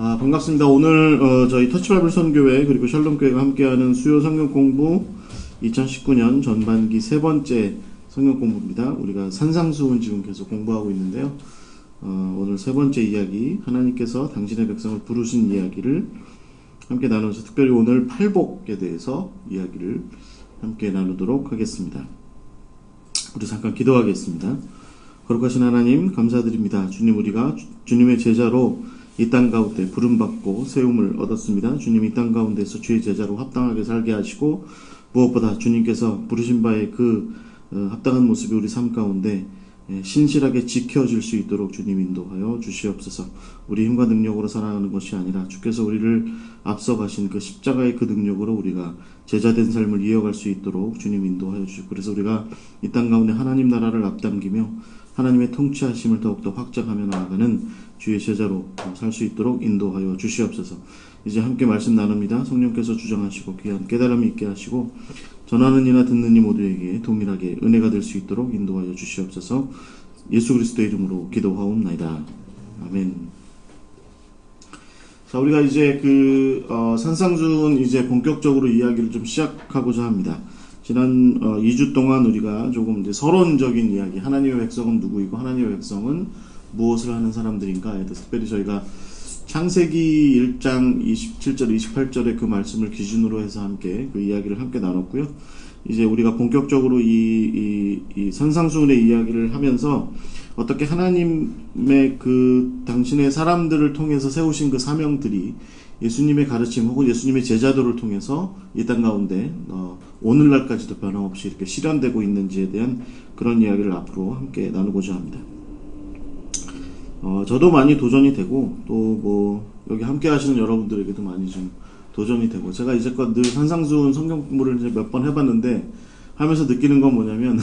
반갑습니다. 오늘 저희 터치바이블 선교회 그리고 샬롬교회가 함께하는 수요 성경 공부 2019년 전반기 세 번째 성경 공부입니다. 우리가 산상수훈 지금 계속 공부하고 있는데요. 오늘 세 번째 이야기, 하나님께서 당신의 백성을 부르신 이야기를 함께 나누면서 특별히 오늘 팔복에 대해서 이야기를 함께 나누도록 하겠습니다. 우리 잠깐 기도하겠습니다. 거룩하신 하나님 감사드립니다. 주님, 우리가 주님의 제자로 이 땅 가운데 부름받고 세움을 얻었습니다. 주님, 이 땅 가운데서 주의 제자로 합당하게 살게 하시고 무엇보다 주님께서 부르신 바의 합당한 모습이 우리 삶 가운데 신실하게 지켜질 수 있도록 주님 인도하여 주시옵소서. 우리 힘과 능력으로 살아가는 것이 아니라 주께서 우리를 앞서가신 그 십자가의 그 능력으로 우리가 제자된 삶을 이어갈 수 있도록 주님 인도하여 주시고, 그래서 우리가 이 땅 가운데 하나님 나라를 앞당기며 하나님의 통치하심을 더욱더 확장하며 나아가는 주의 제자로 살 수 있도록 인도하여 주시옵소서. 이제 함께 말씀 나눕니다. 성령께서 주장하시고 귀한 깨달음이 있게 하시고 전하는 이나 듣는 이 모두에게 동일하게 은혜가 될 수 있도록 인도하여 주시옵소서. 예수 그리스도의 이름으로 기도하옵나이다. 아멘. 자, 우리가 이제 산상수훈 이제 본격적으로 이야기를 좀 시작하고자 합니다. 지난 2주 동안 우리가 조금 이제 서론적인 이야기, 하나님의 백성은 누구이고 하나님의 백성은 무엇을 하는 사람들인가에 대해서 특별히 저희가 창세기 1장 27절 28절의 그 말씀을 기준으로 해서 함께 그 이야기를 함께 나눴고요. 이제 우리가 본격적으로 이 산상수훈의 이야기를 하면서 어떻게 하나님의 당신의 사람들을 통해서 세우신 그 사명들이 예수님의 가르침 혹은 예수님의 제자들을 통해서 이 땅 가운데 오늘날까지도 변함없이 이렇게 실현되고 있는지에 대한 그런 이야기를 앞으로 함께 나누고자 합니다. 저도 많이 도전이 되고 또 여기 함께 하시는 여러분들에게도 많이 좀 도전이 되고, 제가 이제껏 늘 산상수훈 성경 공부를 이제 몇 번 해봤는데 하면서 느끼는 건 뭐냐면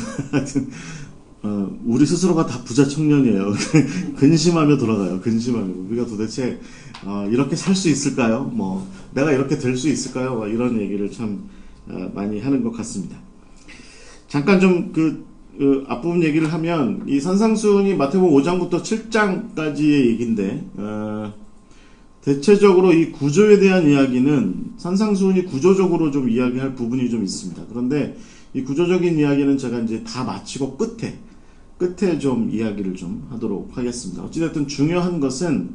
우리 스스로가 다 부자 청년이에요. 근심하며 돌아가요. 근심하며. 우리가 도대체 이렇게 살 수 있을까요? 내가 이렇게 될 수 있을까요? 이런 얘기를 참 많이 하는 것 같습니다. 잠깐 좀 앞부분 얘기를 하면, 이 산상수훈이 마태복음 5장부터 7장까지의 얘기인데, 대체적으로 이 구조에 대한 이야기는 산상수훈이 구조적으로 좀 이야기할 부분이 좀 있습니다. 그런데 이 구조적인 이야기는 제가 이제 다 마치고 끝에 좀 이야기를 좀 하도록 하겠습니다. 어찌됐든 중요한 것은,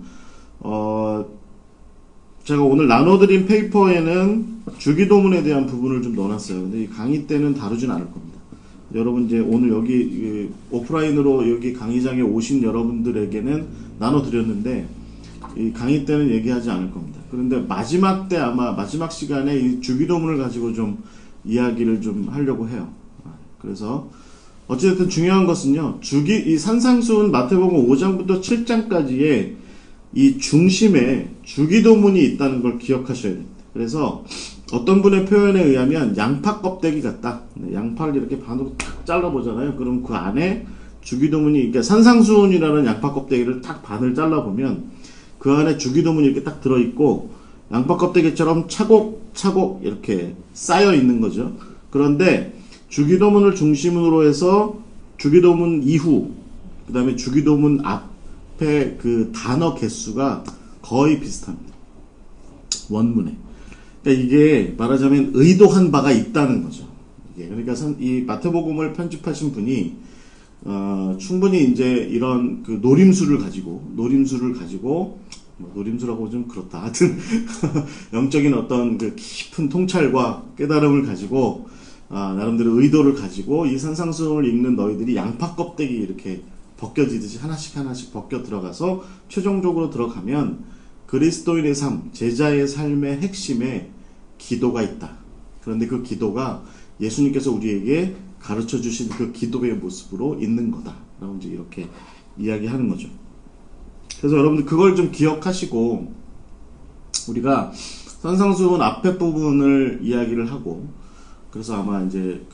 제가 오늘 나눠드린 페이퍼에는 주기도문에 대한 부분을 좀 넣어놨어요. 근데 이 강의 때는 다루진 않을 겁니다. 여러분, 이제 오늘 여기 오프라인으로 여기 강의장에 오신 여러분들에게는 나눠드렸는데, 이 강의 때는 얘기하지 않을 겁니다. 그런데 마지막 때 아마 마지막 시간에 이 주기도문을 가지고 좀 이야기를 좀 하려고 해요. 그래서 어찌됐든 중요한 것은요, 이 산상수훈 마태복음 5장부터 7장까지의 이 중심에 주기도문이 있다는 걸 기억하셔야 됩니다. 그래서 어떤 분의 표현에 의하면 양파 껍데기 같다. 양파를 이렇게 반으로 탁 잘라보잖아요. 그럼 그 안에 주기도문이, 그러니까 산상수훈이라는 양파 껍데기를 딱 반을 잘라보면 그 안에 주기도문이 이렇게 딱 들어있고 양파 껍데기처럼 차곡차곡 이렇게 쌓여 있는 거죠. 그런데 주기도문을 중심으로 해서 주기도문 이후, 그 다음에 주기도문 앞에 그 단어 개수가 거의 비슷합니다. 원문에. 그러니까 이게 말하자면 의도한 바가 있다는 거죠. 그러니까 이 마태복음을 편집하신 분이 충분히 이제 이런 노림수를 가지고 노림수라고 좀 그렇다. 하여튼 영적인 어떤 깊은 통찰과 깨달음을 가지고 나름대로 의도를 가지고 이 산상수훈을 읽는 너희들이 양파 껍데기 이렇게 벗겨지듯이 하나씩 벗겨 들어가서 최종적으로 들어가면 그리스도인의 삶, 제자의 삶의 핵심에 기도가 있다. 그런데 그 기도가 예수님께서 우리에게 가르쳐 주신 그 기도의 모습으로 있는 거다. 라고 이제 이렇게 이야기하는 거죠. 그래서 여러분들 그걸 좀 기억하시고, 우리가 산상수훈 앞에 부분을 이야기를 하고, 그래서 아마 이제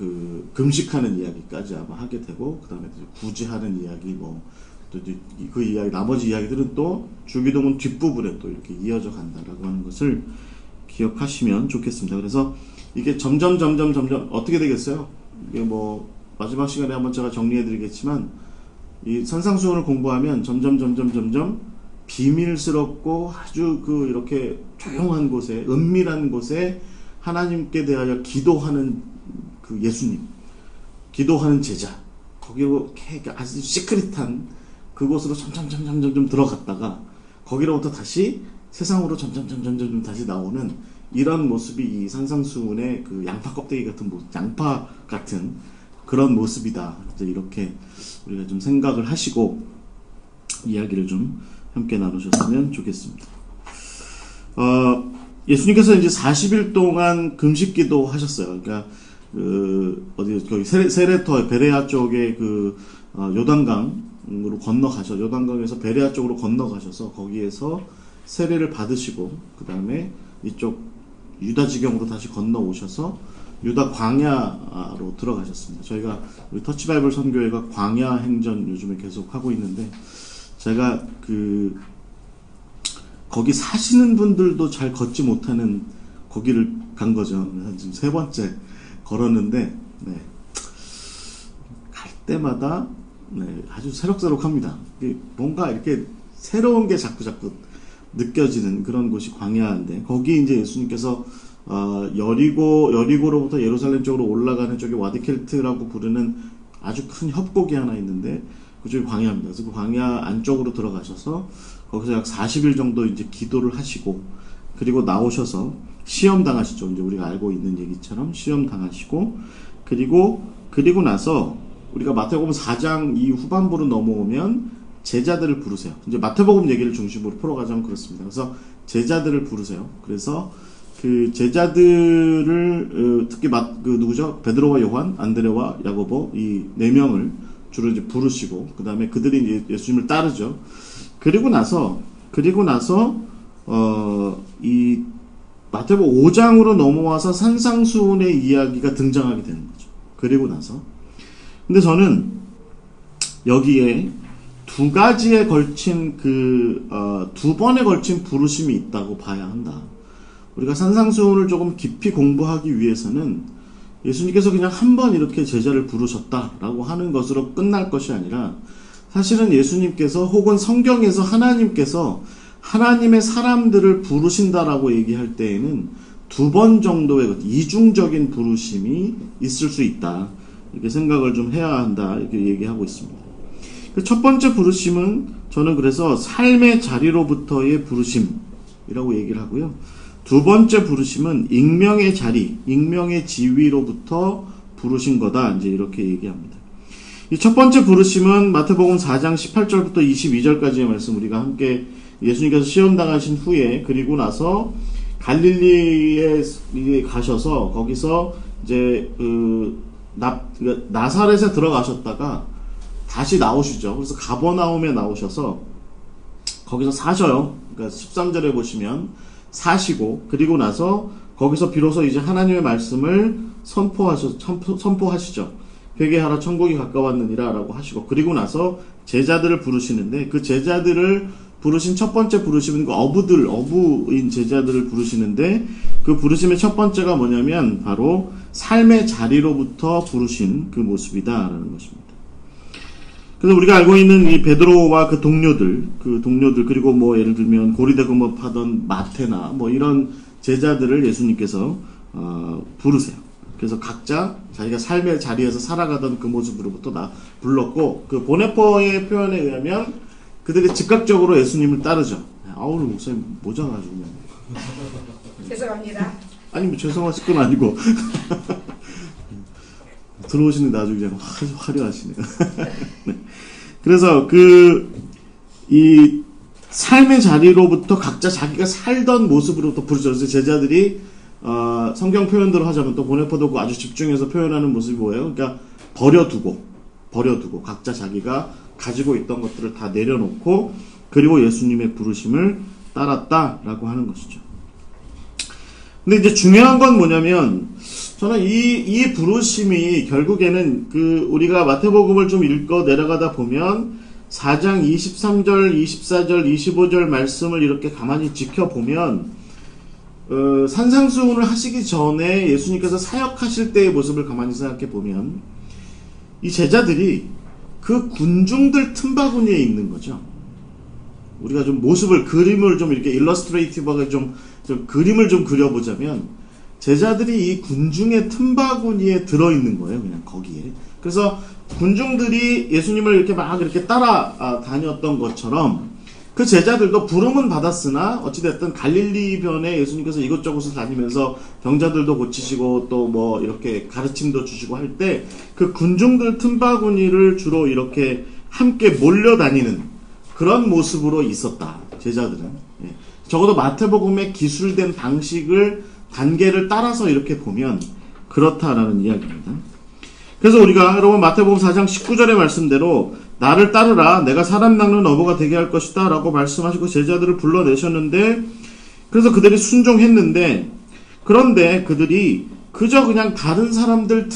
금식하는 이야기까지 아마 하게 되고, 그 다음에 구제하는 이야기, 또 그 이야기, 나머지 이야기들은 또 주기도문 뒷부분에 또 이렇게 이어져 간다라고 하는 것을 기억하시면 좋겠습니다. 그래서 이게 점점 어떻게 되겠어요? 이게 마지막 시간에 한번 제가 정리해 드리겠지만, 이 산상수훈을 공부하면 점점 비밀스럽고 아주 이렇게 조용한 곳에, 은밀한 곳에 하나님께 대하여 기도하는 예수님, 기도하는 제자, 거기로 아주 시크릿한 그곳으로 점점 들어갔다가 거기로부터 다시 세상으로 점점 다시 나오는 이런 모습이 이 산상수훈의 양파 껍데기 같은 양파 같은 그런 모습이다. 이렇게 우리가 좀 생각을 하시고 이야기를 좀 함께 나누셨으면 좋겠습니다. 예수님께서 이제 40일 동안 금식기도 하셨어요. 그러니까 거기 세레터 베레아 쪽에 요단강으로 요단강에서 베레아 쪽으로 건너가셔서 거기에서 세례를 받으시고 그 다음에 이쪽 유다 지경으로 다시 건너오셔서 유다 광야로 들어가셨습니다. 저희가 우리 터치바이블 선교회가 광야 행전 요즘에 계속 하고 있는데 제가 거기 사시는 분들도 잘 걷지 못하는 거기를 간 거죠. 지금 3번째 걸었는데 갈 때마다 아주 새록새록합니다. 뭔가 이렇게 새로운 게 자꾸 느껴지는 그런 곳이 광야인데 거기 이제 예수님께서 여리고로부터 예루살렘 쪽으로 올라가는 쪽에 와디켈트라고 부르는 아주 큰 협곡이 하나 있는데 그쪽이 광야입니다. 그래서 그 광야 안쪽으로 들어가셔서 거기서 약 40일 정도 이제 기도를 하시고 그리고 나오셔서 시험 당하시죠. 이제 우리가 알고 있는 얘기처럼 시험 당하시고 그리고 나서 우리가 마태복음 4장 이 후반부로 넘어오면 제자들을 부르세요. 이제 마태복음 얘기를 중심으로 풀어가자면 그렇습니다. 그래서 제자들을 부르세요. 그래서 그 제자들을 특히 누구죠? 베드로와 요한, 안드레와 야고보 이 4명을 주로 이제 부르시고 그 다음에 그들이 이제 예수님을 따르죠. 그리고 나서 이 마태복음 5장으로 넘어와서 산상수훈의 이야기가 등장하게 되는 거죠. 그리고 나서 근데 저는 여기에 두 가지에 걸친 2번에 걸친 부르심이 있다고 봐야 한다. 우리가 산상수훈을 조금 깊이 공부하기 위해서는 예수님께서 그냥 한 번 이렇게 제자를 부르셨다라고 하는 것으로 끝날 것이 아니라 사실은 예수님께서 혹은 성경에서 하나님께서 하나님의 사람들을 부르신다라고 얘기할 때에는 2번 정도의 이중적인 부르심이 있을 수 있다. 이렇게 생각을 좀 해야 한다. 이렇게 얘기하고 있습니다. 첫 번째 부르심은 저는 그래서 삶의 자리로부터의 부르심이라고 얘기를 하고요. 2번째 부르심은 익명의 자리, 익명의 지위로부터 부르신 거다. 이제 이렇게 얘기합니다. 이 첫 번째 부르심은 마태복음 4장 18절부터 22절까지의 말씀 우리가 함께 예수님께서 시험당하신 후에 그리고 나서 갈릴리에 가셔서 거기서 이제 나사렛에 들어가셨다가 다시 나오시죠. 그래서 가버나움에 나오셔서 거기서 사셔요. 그러니까 13절에 보시면 사시고 그리고 나서 거기서 비로소 이제 하나님의 말씀을 선포하시죠. 회개하라 천국이 가까웠느니라 라고 하시고 그리고 나서 제자들을 부르시는데 그 제자들을 부르신 첫 번째 부르심은 어부인 제자들을 부르시는데 그 부르심의 첫 번째가 뭐냐면 바로 삶의 자리로부터 부르신 그 모습이다라는 것입니다. 그래서 우리가 알고 있는 이 베드로와 그 동료들 그리고 뭐 예를 들면 고리대금업하던 마테나 뭐 이런 제자들을 예수님께서 부르세요. 그래서 각자 자기가 삶의 자리에서 살아가던 그 모습으로부터 불렀고 그 보네퍼의 표현에 의하면 그들이 즉각적으로 예수님을 따르죠. 오늘 목사님 모자가 아주 그냥 죄송합니다. 아니 뭐 죄송하실 건 아니고 들어오시는데 아주 그냥 화려하시네요. 네. 그래서 이 삶의 자리로부터 각자 자기가 살던 모습으로부터 부르죠. 그래서 제자들이 성경 표현대로 하자면 또 보네퍼도 아주 집중해서 표현하는 모습이 뭐예요? 그러니까 버려두고 각자 자기가 가지고 있던 것들을 다 내려놓고 그리고 예수님의 부르심을 따랐다라고 하는 것이죠. 근데 이제 중요한 건 뭐냐면 저는 이 부르심이 결국에는 우리가 마태복음을 좀 읽어 내려가다 보면 4장 23절, 24절, 25절 말씀을 이렇게 가만히 지켜보면 산상수훈을 하시기 전에 예수님께서 사역하실 때의 모습을 가만히 생각해 보면 이 제자들이 그 군중들 틈바구니에 있는 거죠. 우리가 좀 모습을, 그림을 좀 이렇게 일러스트레이티브하게 좀 그림을 좀 그려보자면, 제자들이 이 군중의 틈바구니에 들어있는 거예요, 그냥 거기에. 그래서 군중들이 예수님을 이렇게 막 이렇게 다녔던 것처럼, 그 제자들도 부름은 받았으나 어찌됐든 갈릴리 변에 예수님께서 이곳저곳을 다니면서 병자들도 고치시고 또 뭐 이렇게 가르침도 주시고 할 때 그 군중들 틈바구니를 주로 이렇게 함께 몰려다니는 그런 모습으로 있었다, 제자들은. 예. 적어도 마태복음의 기술된 방식을, 단계를 따라서 이렇게 보면 그렇다라는 이야기입니다. 그래서 우리가 여러분 마태복음 4장 19절의 말씀대로 나를 따르라, 내가 사람 낚는 어부가 되게 할 것이다 라고 말씀하시고 제자들을 불러내셨는데, 그래서 그들이 순종했는데, 그런데 그들이 그저 그냥 다른 사람들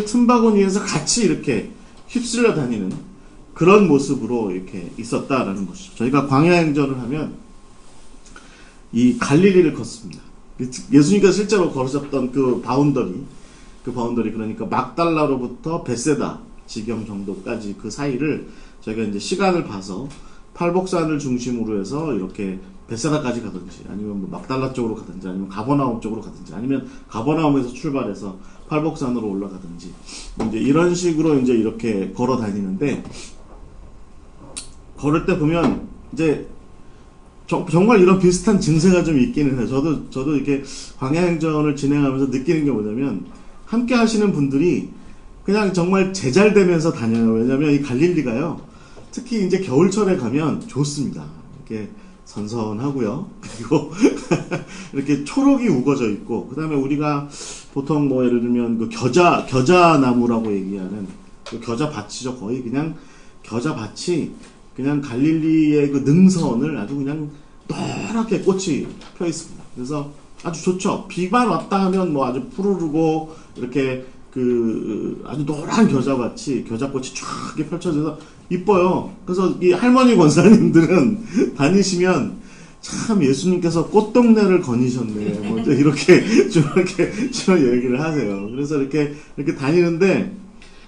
틈바구니에서 같이 이렇게 휩쓸려 다니는 그런 모습으로 이렇게 있었다라는 것이죠. 저희가 광야행전을 하면 이 갈릴리를 걷습니다. 예수님께서 실제로 걸으셨던 그 바운더리, 그러니까 막달라로부터 베세다 지경 정도까지 그 사이를 저희가 이제 시간을 봐서 팔복산을 중심으로 해서 이렇게 베세다까지 가든지, 아니면 뭐 막달라 쪽으로 가든지, 아니면 가버나움 쪽으로 가든지, 아니면 가버나움에서 출발해서 팔복산으로 올라가든지, 이제 이런 식으로 이제 이렇게 걸어 다니는데, 걸을 때 보면 이제 정말 이런 비슷한 증세가 좀 있기는 해요. 저도 이렇게 광야행전을 진행하면서 느끼는 게 뭐냐면, 함께 하시는 분들이 그냥 정말 제잘되면서 다녀요. 왜냐면 이 갈릴리가요, 특히 이제 겨울철에 가면 좋습니다. 이렇게 선선하고요. 그리고 이렇게 초록이 우거져 있고, 그 다음에 우리가 보통 뭐 예를 들면 그 겨자나무라고 얘기하는 그 겨자밭이죠. 거의 그냥 겨자밭이 그냥 갈릴리의 그 능선을 아주 그냥 노랗게 꽃이 펴 있습니다. 그래서 아주 좋죠. 비만 왔다 하면 뭐 아주 푸르르고 이렇게 그 아주 노란 겨자꽃이 쫙 이렇게 펼쳐져서 이뻐요. 그래서 이 할머니 권사님들은 다니시면 참 예수님께서 꽃동네를 거니셨네, 뭐 이렇게 좀 얘기를 하세요. 그래서 이렇게 다니는데,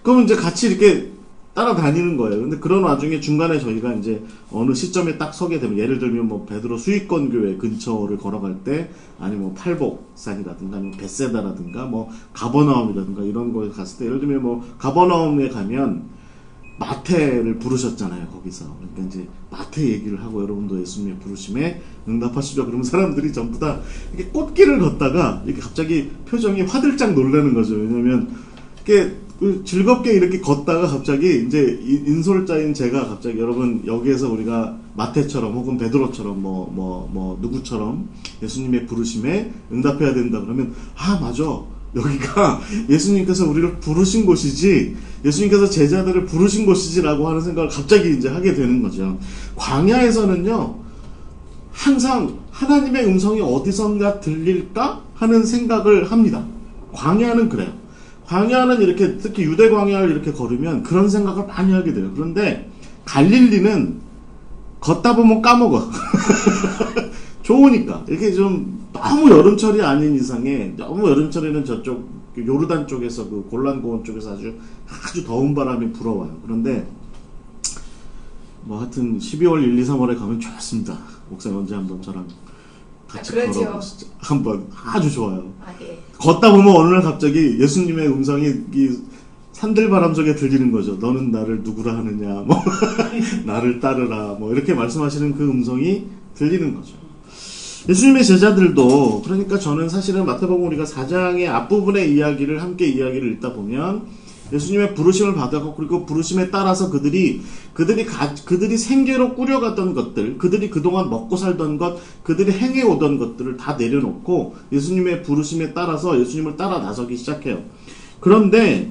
그러면 이제 같이 이렇게 따라다니는 거예요. 근데 그런 와중에 중간에 저희가 이제 어느 시점에 딱 서게 되면, 예를 들면 뭐 베드로 수익권 교회 근처를 걸어갈 때, 아니면 뭐 팔복산이라든가, 아니면 베세다라든가, 뭐 가버나움이라든가 이런 거에 갔을 때, 예를 들면 뭐 가버나움에 가면 마태를 부르셨잖아요, 거기서. 그러니까 이제 마태 얘기를 하고, 여러분도 예수님의 부르심에 응답하시죠. 그러면 사람들이 전부 다 이렇게 꽃길을 걷다가 이렇게 갑자기 표정이 화들짝 놀라는 거죠. 왜냐면 이렇게 즐겁게 이렇게 걷다가 갑자기 이제 인솔자인 제가 갑자기, 여러분 여기에서 우리가 마태처럼 혹은 베드로처럼 누구처럼 예수님의 부르심에 응답해야 된다 그러면, 아 맞아, 여기가 예수님께서 우리를 부르신 곳이지, 예수님께서 제자들을 부르신 곳이지라고 하는 생각을 갑자기 이제 하게 되는 거죠. 광야에서는요, 항상 하나님의 음성이 어디선가 들릴까 하는 생각을 합니다. 광야는 그래요. 광야는 이렇게, 특히 유대 광야를 이렇게 걸으면 그런 생각을 많이 하게 돼요. 그런데 갈릴리는 걷다 보면 까먹어. 좋으니까. 이렇게 좀 너무 여름철이 아닌 이상에, 너무 여름철에는 저쪽 요르단 쪽에서, 그 골란고원 쪽에서 아주 더운 바람이 불어와요. 그런데 뭐 하여튼 12월 1, 2, 3월에 가면 좋습니다. 목사님 언제 한번 저랑 같이 걸어보시죠. 한번. 아주 좋아요. 예. 걷다 보면 어느 날 갑자기 예수님의 음성이 이 산들바람 속에 들리는 거죠. 너는 나를 누구라 하느냐, 뭐 나를 따르라, 뭐 이렇게 말씀하시는 그 음성이 들리는 거죠. 예수님의 제자들도, 그러니까 저는 사실은 마태복음 우리가 4장의 앞부분의 이야기를 함께 이야기를 읽다 보면, 예수님의 부르심을 받았고, 그리고 부르심에 따라서 그들이 생계로 꾸려갔던 것들, 그들이 그동안 먹고 살던 것, 그들이 행해오던 것들을 다 내려놓고 예수님의 부르심에 따라서 예수님을 따라 나서기 시작해요. 그런데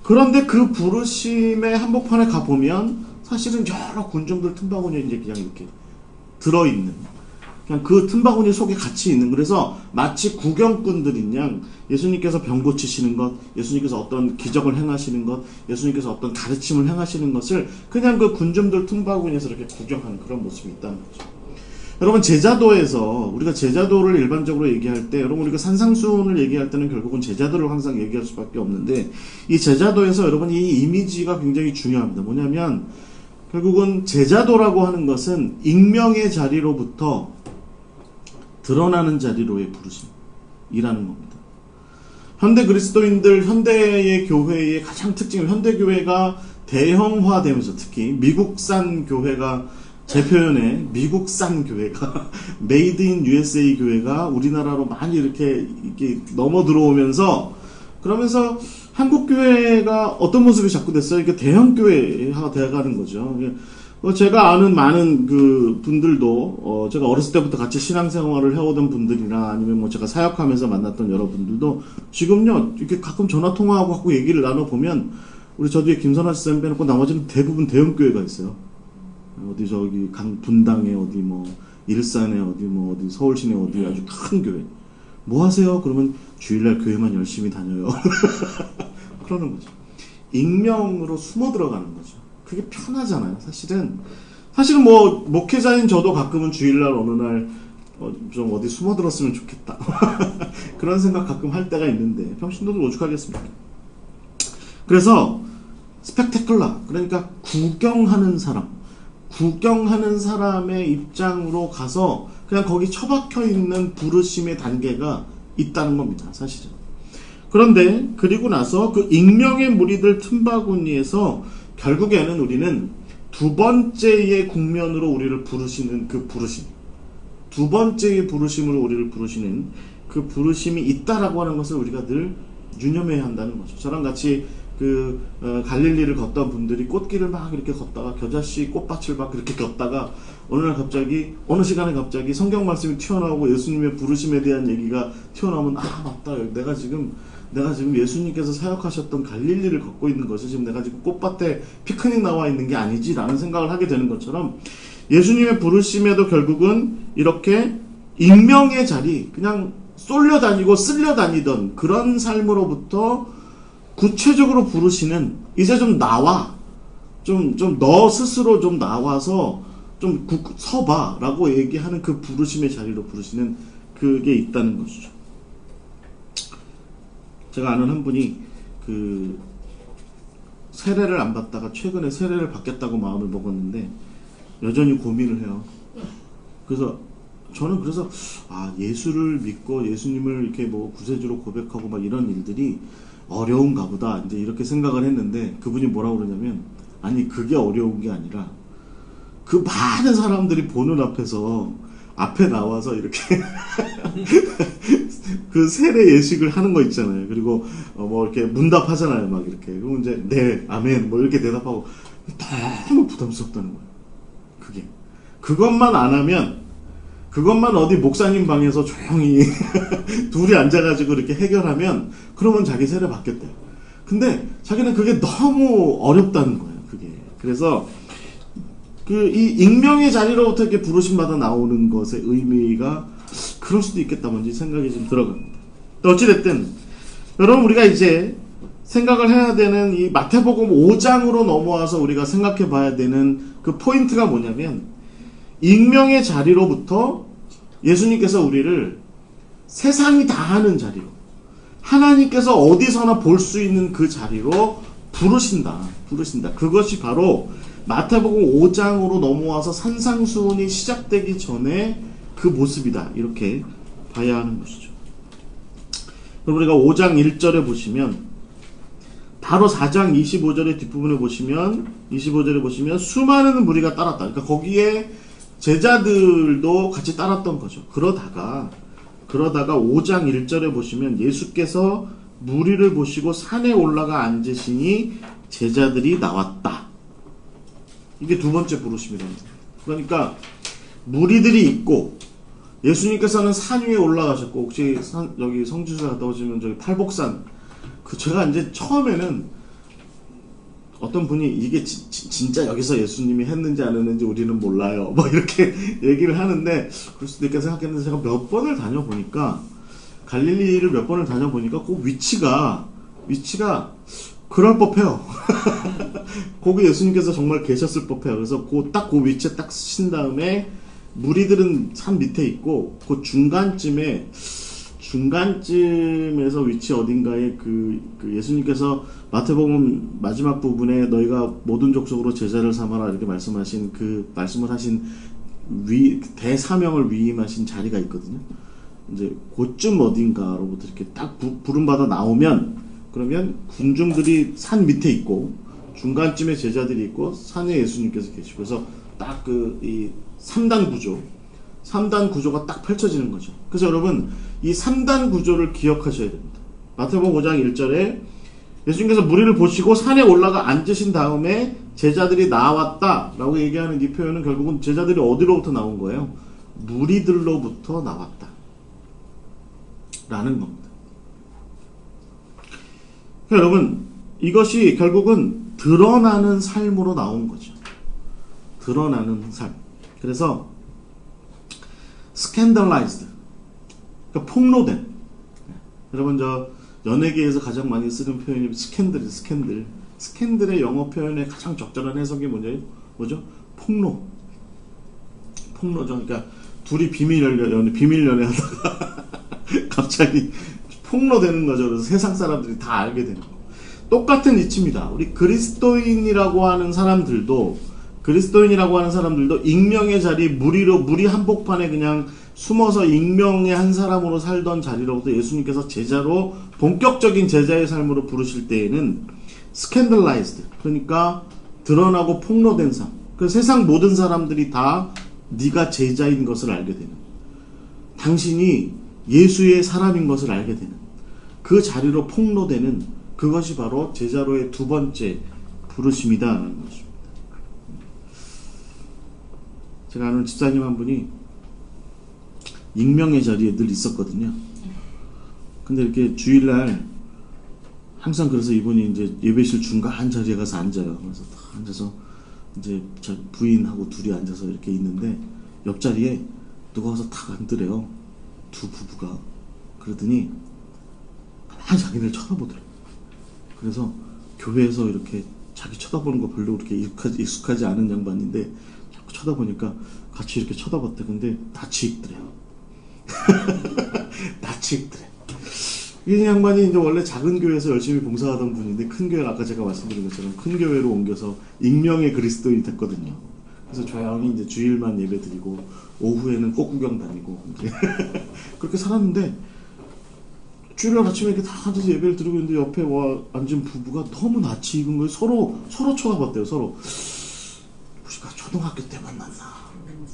그 부르심의 한복판에 가보면 사실은 여러 군중들 틈바구니에 이제 그냥 이렇게 들어있는, 그냥 그 틈바구니 속에 같이 있는, 그래서 마치 구경꾼들인 양 예수님께서 병 고치시는 것, 예수님께서 어떤 기적을 행하시는 것, 예수님께서 어떤 가르침을 행하시는 것을 그냥 그 군중들 틈바구니에서 이렇게 구경하는 그런 모습이 있다는 거죠. 여러분, 제자도에서, 우리가 제자도를 일반적으로 얘기할 때, 여러분 우리가 산상수훈을 얘기할 때는 결국은 제자도를 항상 얘기할 수밖에 없는데, 이 제자도에서 여러분 이 이미지가 굉장히 중요합니다. 뭐냐면 결국은 제자도라고 하는 것은 익명의 자리로부터 드러나는 자리로의 부르심이라는 겁니다. 현대 그리스도인들, 현대의 교회의 가장 특징은 현대교회가 대형화되면서 특히 미국산 교회가 제 표현에 미국산 교회가 메이드 인 USA 교회가 우리나라로 많이 이렇게 넘어 들어오면서 그러면서 한국 교회가 어떤 모습이 자꾸 됐어요? 이게 대형 교회가 되어가는 거죠. 제가 아는 많은 그 분들도 제가 어렸을 때부터 같이 신앙생활을 해오던 분들이나 아니면 뭐 제가 사역하면서 만났던 여러분들도 지금요 이렇게 가끔 전화 통화하고 갖고 얘기를 나눠 보면 우리 저 뒤에 김선아 쌤 빼놓고 나머지는 대부분 대형 교회가 있어요. 어디 저기 분당에 어디 뭐 일산에 어디 뭐 어디 서울시내 어디 아주 큰 교회. 뭐 하세요? 그러면 주일날 교회만 열심히 다녀요. 그러는 거죠. 익명으로 숨어 들어가는 거죠. 그게 편하잖아요. 사실은 뭐 목회자인 저도 가끔은 주일날 어느 날 좀 어디 숨어 들었으면 좋겠다. 그런 생각 가끔 할 때가 있는데 평신도들 오죽하겠습니까? 그래서 스펙테클러, 그러니까 구경하는 사람의 입장으로 가서 그냥 거기 처박혀 있는 부르심의 단계가 있다는 겁니다. 사실은. 그런데 그리고 나서 그 익명의 무리들 틈바구니에서 결국에는 우리는 두 번째의 국면으로 우리를 부르시는 그 부르심, 두 번째의 부르심으로 우리를 부르시는 그 부르심이 있다라고 하는 것을 우리가 늘 유념해야 한다는 거죠. 저랑 같이 갈릴리를 걷던 분들이 꽃길을 막 이렇게 걷다가 겨자씨 꽃밭을 막 그렇게 걷다가 어느 시간에 갑자기 성경 말씀이 튀어나오고 예수님의 부르심에 대한 얘기가 튀어나오면 맞다, 내가 지금 예수님께서 사역하셨던 갈릴리를 걷고 있는 것이 지금 내가 지금 꽃밭에 피크닉 나와 있는 게 아니지라는 생각을 하게 되는 것처럼 예수님의 부르심에도 결국은 이렇게 익명의 자리, 그냥 쏠려다니고 쓸려다니던 그런 삶으로부터 구체적으로 부르시는, 이제 좀 나와, 좀 너 스스로 좀 나와서 좀 서봐 라고 얘기하는 그 부르심의 자리로 부르시는 그게 있다는 것이죠. 제가 아는 한 분이 세례를 안 받다가 최근에 세례를 받겠다고 마음을 먹었는데 여전히 고민을 해요. 그래서 저는 예수를 믿고 예수님을 이렇게 뭐 구세주로 고백하고 막 이런 일들이 어려운가 보다 이제 이렇게 생각을 했는데 그분이 뭐라고 그러냐면, 아니 그게 어려운 게 아니라 그 많은 사람들이 보는 앞에 나와서 이렇게 그 세례 예식을 하는 거 있잖아요. 그리고 뭐 이렇게 문답하잖아요. 막 이렇게. 그리고 이제 네, 아멘 뭐 이렇게 대답하고 너무 부담스럽다는 거예요. 그것만 안 하면, 그것만 어디 목사님 방에서 조용히 둘이 앉아가지고 이렇게 해결하면 그러면 자기 세례 받겠대요. 근데 자기는 그게 너무 어렵다는 거예요. 그게. 그래서 이 익명의 자리로부터 이렇게 부르심 받아 나오는 것의 의미가 그럴 수도 있겠다 뭔지 생각이 좀 들어갑니다. 어찌됐든 여러분, 우리가 이제 생각을 해야 되는 이 마태복음 5장으로 넘어와서 우리가 생각해 봐야 되는 그 포인트가 뭐냐면, 익명의 자리로부터 예수님께서 우리를 세상이 다 하는 자리로, 하나님께서 어디서나 볼 수 있는 그 자리로 부르신다. 그것이 바로 마태복음 5장으로 넘어와서 산상수훈이 시작되기 전에 그 모습이다. 이렇게 봐야 하는 것이죠. 그럼 우리가 5장 1절에 보시면, 바로 4장 25절의 뒷부분에 보시면, 25절에 보시면 수많은 무리가 따랐다. 그러니까 거기에 제자들도 같이 따랐던 거죠. 그러다가 5장 1절에 보시면 예수께서 무리를 보시고 산에 올라가 앉으시니 제자들이 나왔다. 이게 두 번째 부르심이랍니다. 그러니까 무리들이 있고 예수님께서는 산 위에 올라가셨고, 혹시 여기 성주사 갔다 오시면 저기 팔복산, 제가 이제 처음에는 어떤 분이 이게 진짜 여기서 예수님이 했는지 안 했는지 우리는 몰라요, 뭐 이렇게 얘기를 하는데, 그럴 수도 있겠다 생각했는데, 제가 몇 번을 다녀보니까, 갈릴리를 몇 번을 다녀보니까 그 위치가 그럴 법해요. 거기 예수님께서 정말 계셨을 법해요. 그래서 딱 그 위치에 딱 쓰신 다음에 무리들은 산 밑에 있고 그 중간쯤에 중간쯤에서 위치 어딘가에 그 예수님께서 마태복음 마지막 부분에 너희가 모든 족속으로 제자를 삼아라 이렇게 말씀하신 그 말씀을 하신 대사명을 위임하신 자리가 있거든요. 이제 그쯤 어딘가로부터 이렇게 딱 부름받아 나오면 그러면 군중들이 산 밑에 있고 중간쯤에 제자들이 있고 산에 예수님께서 계시고 그래서 딱 이 3단 구조가 딱 펼쳐지는 거죠. 그래서 여러분 이 3단 구조를 기억하셔야 됩니다. 마태복음 5장 1절에 예수님께서 무리를 보시고 산에 올라가 앉으신 다음에 제자들이 나왔다라고 얘기하는 이 표현은 결국은 제자들이 어디로부터 나온 거예요? 무리들로부터 나왔다 라는 겁니다. 그러니까 여러분 이것이 결국은 드러나는 삶으로 나온 거죠. 드러나는 삶. 그래서 scandalized, 그러니까 폭로된. 여러분 저 연예계에서 가장 많이 쓰는 표현이 스캔들이에요. 스캔들. 스캔들의 영어 표현의 가장 적절한 해석이 뭐죠? 폭로죠. 그러니까 둘이 비밀 연애하다가 갑자기 폭로되는 거죠. 그래서 세상 사람들이 다 알게 되는 거. 똑같은 이치입니다. 우리 그리스도인이라고 하는 사람들도 익명의 자리, 무리 한복판에 그냥 숨어서 익명의 한 사람으로 살던 자리로부터 예수님께서 제자로 본격적인 제자의 삶으로 부르실 때에는 scandalized, 그러니까 드러나고 폭로된 삶. 그래서 세상 모든 사람들이 다 네가 제자인 것을 알게 되는, 당신이 예수의 사람인 것을 알게 되는 그 자리로 폭로되는 그것이 바로 제자로의 두 번째 부르심이다라는 것입니다. 제가 아는 집사님 한 분이 익명의 자리에 늘 있었거든요. 근데 이렇게 주일날 항상 그래서 이분이 이제 예배실 중간 자리에 가서 앉아요. 그래서 딱 앉아서 이제 부인하고 둘이 앉아서 이렇게 있는데 옆자리에 누가 와서 탁 앉더래요. 두 부부가. 그러더니 가만히 자기를 쳐다보더래요. 그래서 교회에서 이렇게 자기 쳐다보는 거 별로 그렇게 익숙하지 않은 양반인데 자꾸 쳐다보니까 같이 이렇게 쳐다봤대. 근데 낯이 익더래요. 낯이 익더래. 이 양반이 이제 원래 작은 교회에서 열심히 봉사하던 분인데 큰 교회, 아까 제가 말씀드린 것처럼 큰 교회로 옮겨서 익명의 그리스도인이 됐거든요. 그래서 조용히 이제 주일만 예배 드리고 오후에는 꽃구경 다니고 그렇게 살았는데 주일날 아침에 이렇게 다 앉아서 예배를 드리고 있는데 옆에 와 앉은 부부가 너무 낯이 익은 거예요. 서로 쳐다봤대요. 서로. 우리가 초등학교 때 만났나,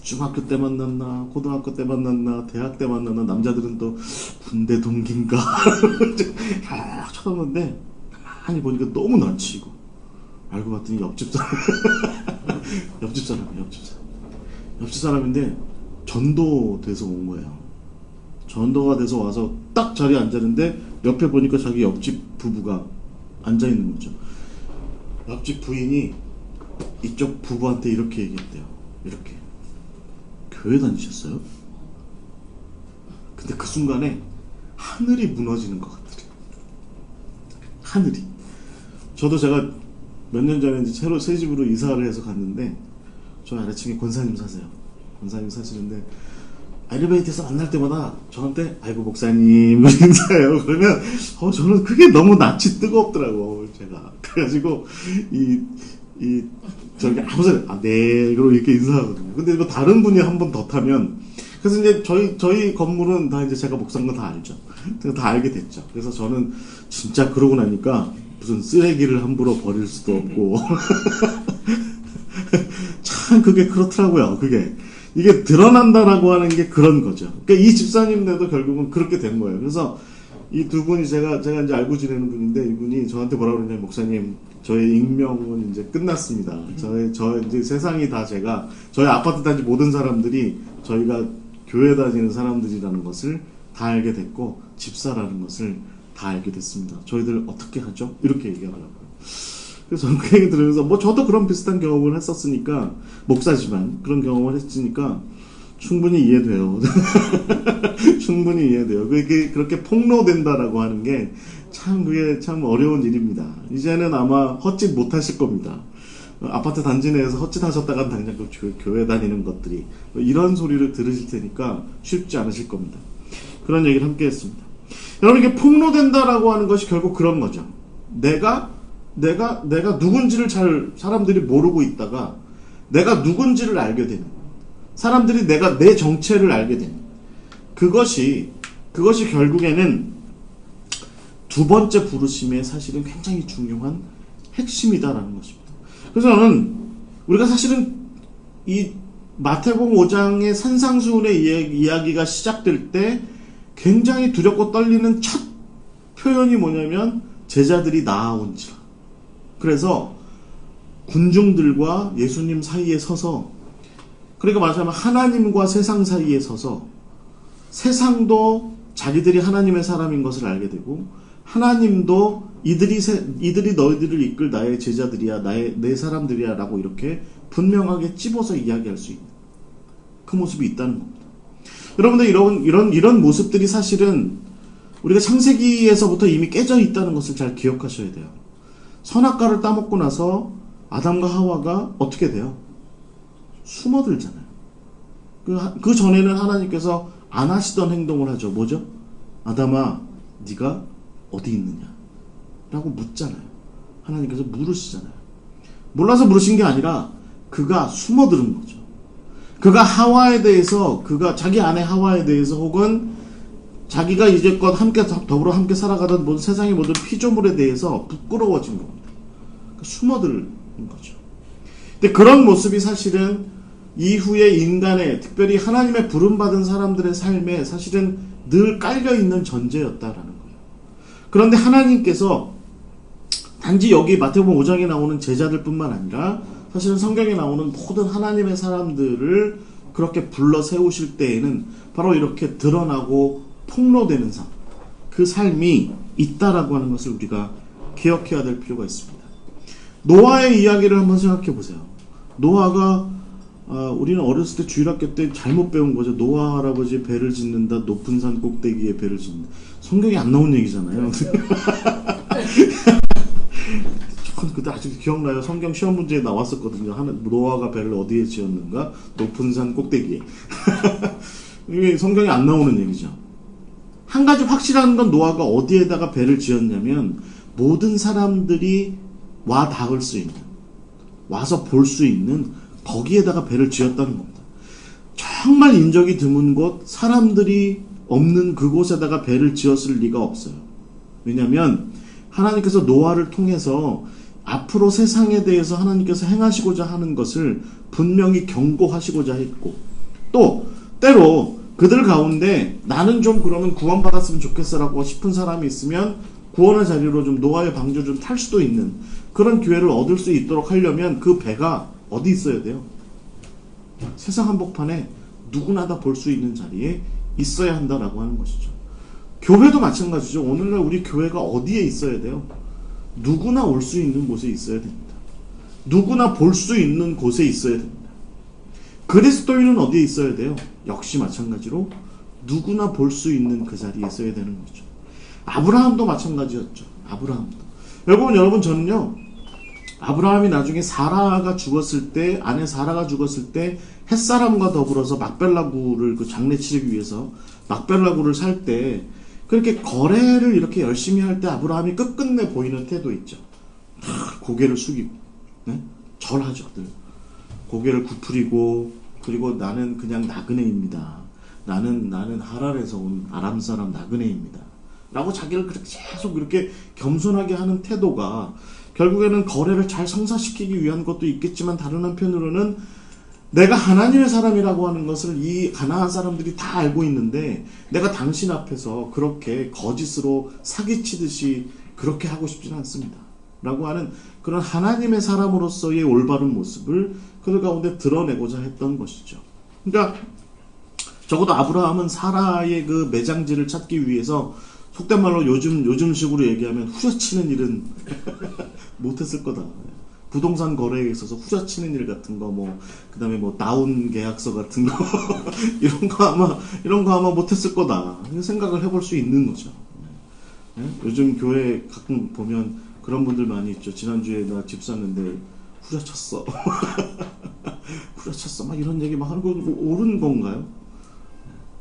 중학교 때 만났나, 고등학교 때 만났나, 대학 때 만났나, 남자들은 또 군대 동기인가 쳐다봤는데 가만히 보니까 너무 낯이 익고 알고 봤더니 옆집 사람인데 전도돼서 온 거예요. 전도가 돼서 와서 딱 자리에 앉았는데 옆에 보니까 자기 옆집 부부가 앉아있는 거죠. 옆집 부인이 이쪽 부부한테 이렇게 얘기했대요. 이렇게. 교회 다니셨어요? 근데 그 순간에 하늘이 무너지는 것 같더래요. 하늘이. 저도 제가 몇 년 전에 이제 새로 새 집으로 이사를 해서 갔는데 저 아래층에 권사님 사세요. 권사님 사시는데 엘리베이터에서 만날 때마다 저한테 아이고 목사님 인사해요. 그러면 저는 그게 너무 낯이 뜨겁더라고 제가. 그래가지고 저기 아무 소리 네 그러고 이렇게 인사하거든요. 근데 뭐 다른 분이 한 번 더 타면 그래서 이제 저희 건물은 다 이제 제가 목사인 거 다 알죠. 다 알게 됐죠. 그래서 저는 진짜 그러고 나니까 무슨 쓰레기를 함부로 버릴 수도 없고 참 그게 그렇더라고요. 그게 이게 드러난다라고 하는 게 그런 거죠. 그러니까 이 집사님들도 결국은 그렇게 된 거예요. 그래서 이 두 분이 제가 이제 알고 지내는 분인데 이분이 저한테 뭐라고 그러냐면 목사님 저의 익명은 이제 끝났습니다. 저 이제 세상이 다 저희 아파트 단지 모든 사람들이 저희가 교회 다니는 사람들이라는 것을 다 알게 됐고 집사라는 것을 다 알게 됐습니다. 저희들 어떻게 하죠? 이렇게 얘기하더라고요. 그래서 저는 그 얘기 들으면서 뭐 저도 그런 비슷한 경험을 했었으니까 목사지만 그런 경험을 했으니까 충분히 이해돼요. 충분히 이해돼요. 그게 그렇게 폭로된다라고 하는 게 그게 참 어려운 일입니다. 이제는 아마 헛짓 못 하실 겁니다. 아파트 단지 내에서 헛짓 하셨다간 당장 교회 다니는 것들이 이런 소리를 들으실 테니까 쉽지 않으실 겁니다. 그런 얘기를 함께 했습니다. 여러분, 이게 폭로된다라고 하는 것이 결국 그런 거죠. 내가 누군지를 잘 사람들이 모르고 있다가 내가 누군지를 알게 되는, 사람들이 내 정체를 알게 되는, 그것이 결국에는 두 번째 부르심의 사실은 굉장히 중요한 핵심이다라는 것입니다. 그래서 저는 우리가 사실은 이 마태복음 5장의 산상수훈의 이야기가 시작될 때 굉장히 두렵고 떨리는 첫 표현이 뭐냐면 제자들이 나아온지라. 그래서 군중들과 예수님 사이에 서서, 그러니까 말하자면 하나님과 세상 사이에 서서 세상도 자기들이 하나님의 사람인 것을 알게 되고, 하나님도 이들이 너희들을 이끌 나의 제자들이야, 내 사람들이야 라고 이렇게 분명하게 찝어서 이야기할 수 있는 그 모습이 있다는 겁니다. 여러분들, 이런 모습들이 사실은 우리가 창세기에서부터 이미 깨져 있다는 것을 잘 기억하셔야 돼요. 선악과를 따먹고 나서 아담과 하와가 어떻게 돼요? 숨어들잖아요. 그 전에는 하나님께서 안 하시던 행동을 하죠. 뭐죠? 아담아, 네가 어디 있느냐? 라고 묻잖아요. 하나님께서 물으시잖아요. 몰라서 물으신 게 아니라 그가 숨어드는 거죠. 그가 하와에 대해서, 자기 아내 하와에 대해서, 혹은 자기가 이제껏 더불어 함께 살아가던 모든 세상의 모든 피조물에 대해서 부끄러워진 겁니다. 숨어드는 거죠. 근데 그런 모습이 사실은 이후에 인간의, 특별히 하나님의 부름받은 사람들의 삶에 사실은 늘 깔려있는 전제였다라는 거예요. 그런데 하나님께서 단지 여기 마태복음 5장에 나오는 제자들뿐만 아니라 사실은 성경에 나오는 모든 하나님의 사람들을 그렇게 불러 세우실 때에는 바로 이렇게 드러나고 폭로되는 삶, 그 삶이 있다라고 하는 것을 우리가 기억해야 될 필요가 있습니다. 노아의 이야기를 한번 생각해 보세요. 노아가 우리는 어렸을 때 주일학교 때 잘못 배운 거죠. 노아 할아버지 배를 짓는다, 높은 산 꼭대기에 배를 짓는다. 성경에 안 나온 얘기잖아요. 그때 아직도 기억나요. 성경 시험 문제에 나왔었거든요. 노아가 배를 어디에 지었는가? 높은 산 꼭대기에. 이게 성경에 안 나오는 얘기죠. 한 가지 확실한 건 노아가 어디에다가 배를 지었냐면 모든 사람들이 와 닿을 수 있는, 와서 볼 수 있는 거기에다가 배를 지었다는 겁니다. 정말 인적이 드문 곳, 사람들이 없는 그곳에다가 배를 지었을 리가 없어요. 왜냐하면 하나님께서 노아를 통해서 앞으로 세상에 대해서 하나님께서 행하시고자 하는 것을 분명히 경고하시고자 했고, 또 때로 그들 가운데 나는 좀 그러면 구원받았으면 좋겠어라고 싶은 사람이 있으면 구원의 자리로 좀 노아의 방주 좀 탈 수도 있는 그런 기회를 얻을 수 있도록 하려면 그 배가 어디 있어야 돼요? 세상 한복판에 누구나 다 볼 수 있는 자리에 있어야 한다라고 하는 것이죠. 교회도 마찬가지죠. 오늘날 우리 교회가 어디에 있어야 돼요? 누구나 올 수 있는 곳에 있어야 됩니다. 누구나 볼 수 있는 곳에 있어야 됩니다. 그리스도인은 어디에 있어야 돼요? 역시 마찬가지로 누구나 볼 수 있는 그 자리에 있어야 되는 거죠. 아브라함도 마찬가지였죠. 여러분, 저는요, 아브라함이 나중에 사라가 죽었을 때, 아내 사라가 죽었을 때 햇사람과 더불어서 막벨라구를 그 장례 치르기 위해서 막벨라구를 살 때 그렇게 거래를 이렇게 열심히 할 때 아브라함이 끝끝내 보이는 태도 있죠. 고개를 숙이고, 네? 절하죠. 늘. 고개를 굽히고, 그리고 나는 그냥 나그네입니다. 나는 하랄에서 온 아람 사람 나그네입니다. 라고 자기를 계속 이렇게 겸손하게 하는 태도가 결국에는 거래를 잘 성사시키기 위한 것도 있겠지만, 다른 한편으로는 내가 하나님의 사람이라고 하는 것을 이 가나안 사람들이 다 알고 있는데 내가 당신 앞에서 그렇게 거짓으로 사기치듯이 그렇게 하고 싶지는 않습니다. 라고 하는 그런 하나님의 사람으로서의 올바른 모습을 그들 가운데 드러내고자 했던 것이죠. 그러니까 적어도 아브라함은 사라의 그 매장지를 찾기 위해서 속된 말로 요즘식으로 얘기하면 후려치는 일은 못했을 거다. 부동산 거래에 있어서 후려치는 일 같은 거, 그 다음에 다운 계약서 같은 거, 이런 거 아마 못했을 거다. 생각을 해볼 수 있는 거죠. 네? 요즘 교회 가끔 보면 그런 분들 많이 있죠. 지난주에 나 집 샀는데 후려쳤어. 후려쳤어. 막 이런 얘기 막 하는 거 옳은 건가요?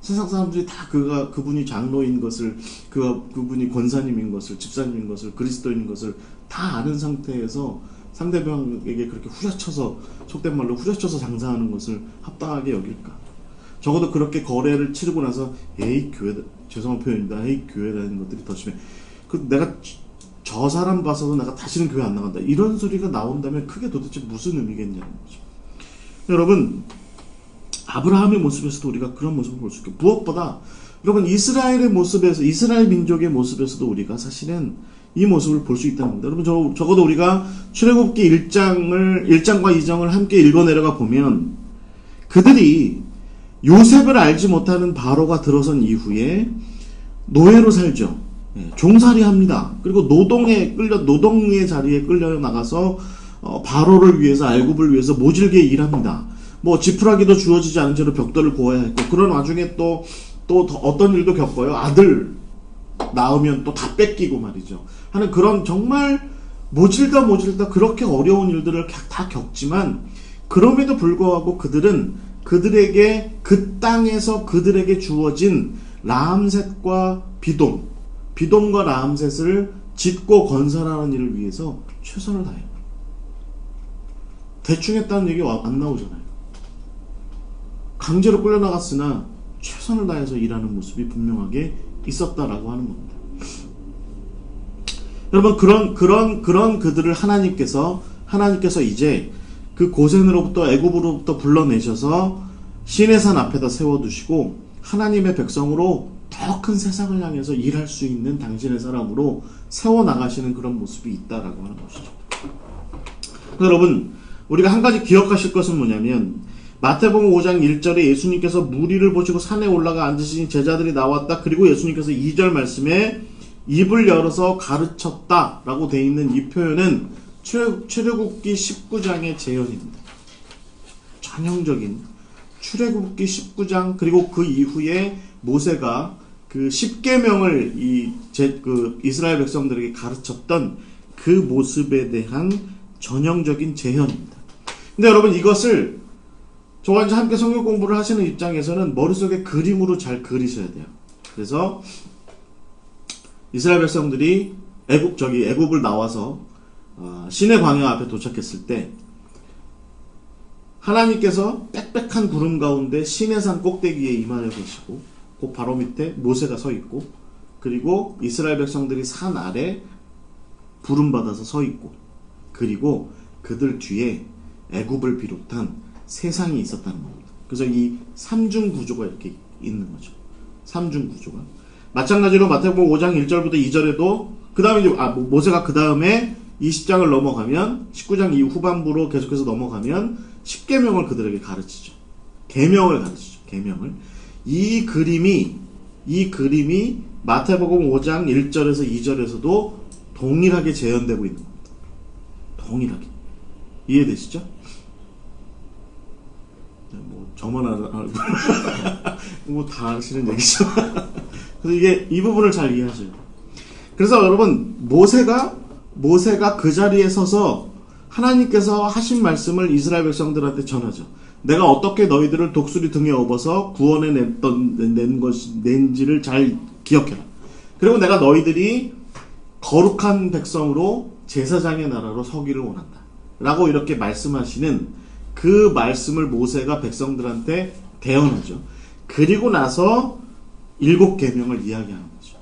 세상 사람들이 다 그분이 장로인 것을, 그분이 권사님인 것을, 집사님인 것을, 그리스도인 것을 다 아는 상태에서 상대방에게 그렇게 후려쳐서, 속된 말로 후려쳐서 장사하는 것을 합당하게 여길까? 적어도 그렇게 거래를 치르고 나서, 에이, 교회다, 죄송한 표현입니다. 에이, 교회 다니는 것들이 더 심해. 내가 저 사람 봐서도 내가 다시는 교회 안 나간다. 이런 소리가 나온다면 그게 도대체 무슨 의미겠냐는 거죠. 여러분, 아브라함의 모습에서도 우리가 그런 모습을 볼 수 있고, 무엇보다 여러분 이스라엘의 모습에서, 이스라엘 민족의 모습에서도 우리가 사실은 이 모습을 볼 수 있다는 겁니다. 여러분, 적어도 우리가 출애굽기 1장과 2장을 함께 읽어 내려가 보면 그들이 요셉을 알지 못하는 바로가 들어선 이후에 노예로 살죠. 종살이 합니다. 그리고 노동의 자리에 끌려 나가서 바로를 위해서, 애굽을 위해서 모질게 일합니다. 지푸라기도 주어지지 않은 채로 벽돌을 고아야 했고, 그런 와중에 또 어떤 일도 겪어요. 아들 낳으면 또 다 뺏기고 말이죠. 하는 그런 정말 모질다 그렇게 어려운 일들을 다 겪지만, 그럼에도 불구하고 그들은 그들에게, 그 땅에서 그들에게 주어진 라암셋과 비돔과 라암셋을 짓고 건설하는 일을 위해서 최선을 다해요. 대충 했다는 얘기 안 나오잖아요. 강제로 끌려나갔으나 최선을 다해서 일하는 모습이 분명하게 있었다라고 하는 겁니다. 여러분, 그런 그들을 하나님께서 이제 그 고센으로부터, 애굽으로부터 불러내셔서 시내산 앞에다 세워두시고 하나님의 백성으로 더 큰 세상을 향해서 일할 수 있는 당신의 사람으로 세워나가시는 그런 모습이 있다라고 하는 것이죠. 여러분, 우리가 한 가지 기억하실 것은 뭐냐면, 마태복음 5장 1절에 예수님께서 무리를 보시고 산에 올라가 앉으신 제자들이 나왔다. 그리고 예수님께서 2절 말씀에 입을 열어서 가르쳤다 라고 되어 있는 이 표현은 출애굽기 19장의 재현입니다. 전형적인 출애굽기 19장, 그리고 그 이후에 모세가 그 10계명을 이스라엘 백성들에게 가르쳤던 그 모습에 대한 전형적인 재현입니다. 근데 여러분, 이것을 저와 이제 함께 성경 공부를 하시는 입장에서는 머릿속에 그림으로 잘 그리셔야 돼요. 그래서 이스라엘 백성들이 애굽을 나와서 시내 광야 앞에 도착했을 때 하나님께서 빽빽한 구름 가운데 시내산 꼭대기에 임하여 계시고, 그 바로 밑에 모세가 서 있고, 그리고 이스라엘 백성들이 산 아래 부름 받아서 서 있고, 그리고 그들 뒤에 애굽을 비롯한 세상이 있었다는 겁니다. 그래서 이 삼중 구조가 이렇게 있는 거죠. 삼중 구조가. 마찬가지로 마태복음 5장 1절부터 2절에도 그 다음에 모세가 그 다음에 20장을 넘어가면 19장 이후 후반부로 계속해서 넘어가면 10계명을 그들에게 가르치죠. 계명을 가르치죠. 계명을. 이 그림이 마태복음 5장 1절에서 2절에서도 동일하게 재현되고 있는 겁니다. 동일하게. 이해되시죠? 저만 알고 다 아시는 얘기죠. 그래서 이 부분을 잘 이해하셔요. 그래서 여러분, 모세가 그 자리에 서서 하나님께서 하신 말씀을 이스라엘 백성들한테 전하죠. 내가 어떻게 너희들을 독수리 등에 업어서 구원해 낸지를 잘 기억해라. 그리고 내가 너희들이 거룩한 백성으로 제사장의 나라로 서기를 원한다. 라고 이렇게 말씀하시는 그 말씀을 모세가 백성들한테 대언하죠. 그리고 나서 7계명을 이야기하는 거죠.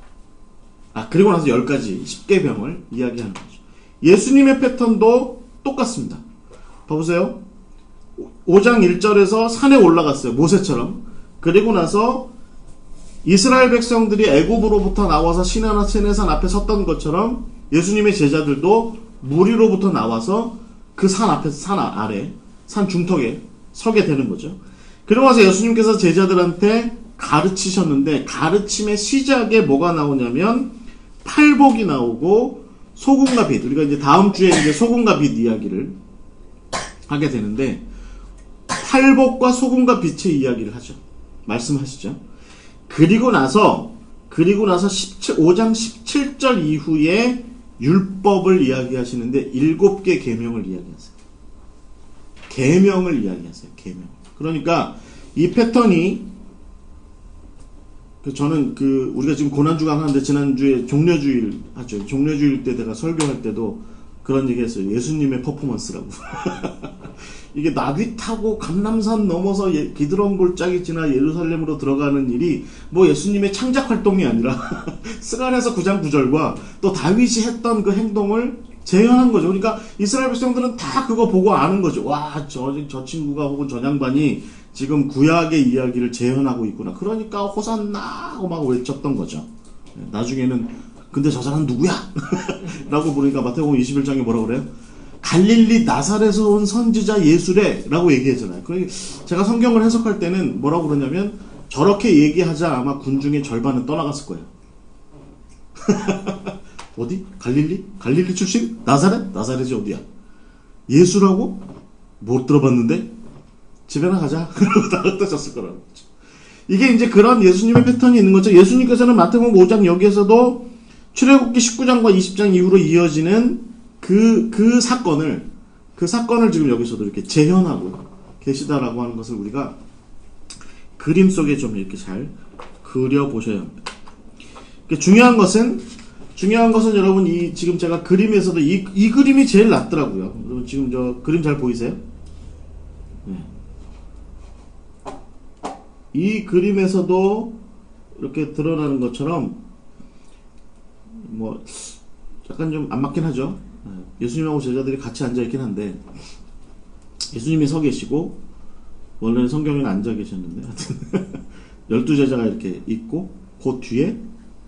그리고 나서 10가지 10계명을 이야기하는 거죠. 예수님의 패턴도 똑같습니다. 봐보세요. 5장 1절에서 산에 올라갔어요. 모세처럼. 그리고 나서 이스라엘 백성들이 애굽으로부터 나와서 시내산 앞에 섰던 것처럼 예수님의 제자들도 무리로부터 나와서 그 산 앞에, 산 아래, 산 중턱에 서게 되는 거죠. 그러고 나서 예수님께서 제자들한테 가르치셨는데, 가르침의 시작에 뭐가 나오냐면 팔복이 나오고 소금과 빛. 우리가 이제 다음 주에 이제 소금과 빛 이야기를 하게 되는데, 팔복과 소금과 빛의 이야기를 하죠. 말씀하시죠. 그리고 나서 5장 17절 이후에 율법을 이야기하시는데 7개 계명을 이야기하세요. 계명을 이야기하세요. 계명. 그러니까 이 패턴이 저는 우리가 지금 고난주간 하는데 지난주에 종려주일 하죠. 종려주일 때 내가 설교할 때도 그런 얘기 했어요. 예수님의 퍼포먼스라고. 이게 나귀 타고 감람산 넘어서 기드론 골짜기 지나 예루살렘으로 들어가는 일이 뭐 예수님의 창작 활동이 아니라 스가랴서 9장 9절과 또 다윗이 했던 그 행동을 재현한 거죠. 그러니까 이스라엘 백성들은 다 그거 보고 아는 거죠. 와, 저 친구가 혹은 저 양반이 지금 구약의 이야기를 재현하고 있구나. 그러니까 호산나 하고 막 외쳤던 거죠. 나중에는 근데 저 사람 누구야? 라고 부르니까 마태복음 21장에 뭐라고 그래요? 갈릴리 나사렛에서 온 선지자 예수래 라고 얘기하잖아요. 그러니까 제가 성경을 해석할 때는 뭐라고 그러냐면 저렇게 얘기하자 아마 군중의 절반은 떠나갔을 거예요. 어디? 갈릴리? 갈릴리 출신? 나사렛? 나사렛이 어디야? 예수라고? 못 들어봤는데? 집에나 가자. 그러고 다 흩어졌을 거라는 거죠. 이게 이제 그런 예수님의 패턴이 있는 거죠. 예수님께서는 마태복음 5장 여기에서도 출애굽기 19장과 20장 이후로 이어지는 그 사건을 지금 여기서도 이렇게 재현하고 계시다라고 하는 것을 우리가 그림 속에 좀 이렇게 잘 그려보셔야 합니다. 중요한 것은 여러분 지금 제가 그림에서도 이 그림이 제일 낫더라고요. 여러분 지금 저 그림 잘 보이세요? 네. 이 그림에서도 이렇게 드러나는 것처럼 뭐 약간 좀 안 맞긴 하죠. 예수님하고 제자들이 같이 앉아 있긴 한데 예수님이 서 계시고 원래는 성경에는 앉아 계셨는데 하여튼 12제자가 이렇게 있고 그 뒤에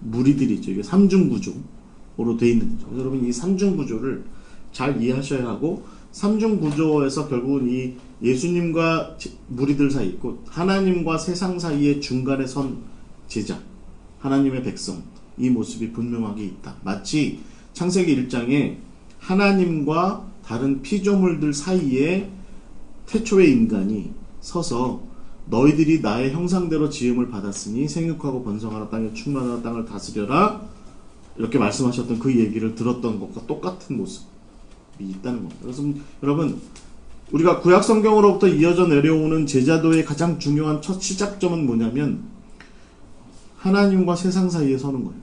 무리들이 있죠. 이게 삼중구조로 되어 있는 거죠. 그래서 여러분 이 삼중구조를 잘 이해하셔야 하고 삼중구조에서 결국은 이 예수님과 무리들 사이 있고 하나님과 세상 사이의 중간에 선 제자 하나님의 백성 이 모습이 분명하게 있다. 마치 창세기 1장에 하나님과 다른 피조물들 사이에 태초의 인간이 서서 너희들이 나의 형상대로 지음을 받았으니 생육하고 번성하라 땅에 충만하라 땅을 다스려라 이렇게 말씀하셨던 그 얘기를 들었던 것과 똑같은 모습이 있다는 겁니다. 그래서 여러분 우리가 구약 성경으로부터 이어져 내려오는 제자도의 가장 중요한 첫 시작점은 뭐냐면 하나님과 세상 사이에 서는 거예요.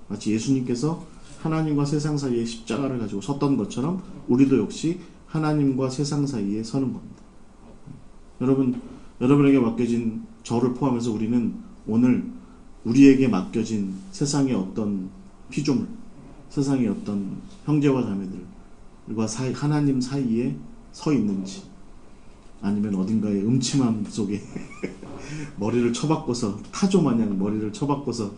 마치 예수님께서 하나님과 세상 사이에 십자가를 가지고 섰던 것처럼 우리도 역시 하나님과 세상 사이에 서는 겁니다. 여러분에게 맡겨진 저를 포함해서 우리는 오늘 우리에게 맡겨진 세상의 어떤 피조물, 세상의 어떤 형제와 자매들과 하나님 사이에 서 있는지 아니면 어딘가의 음침함 속에 머리를 쳐박고서 타조 마냥 머리를 쳐박고서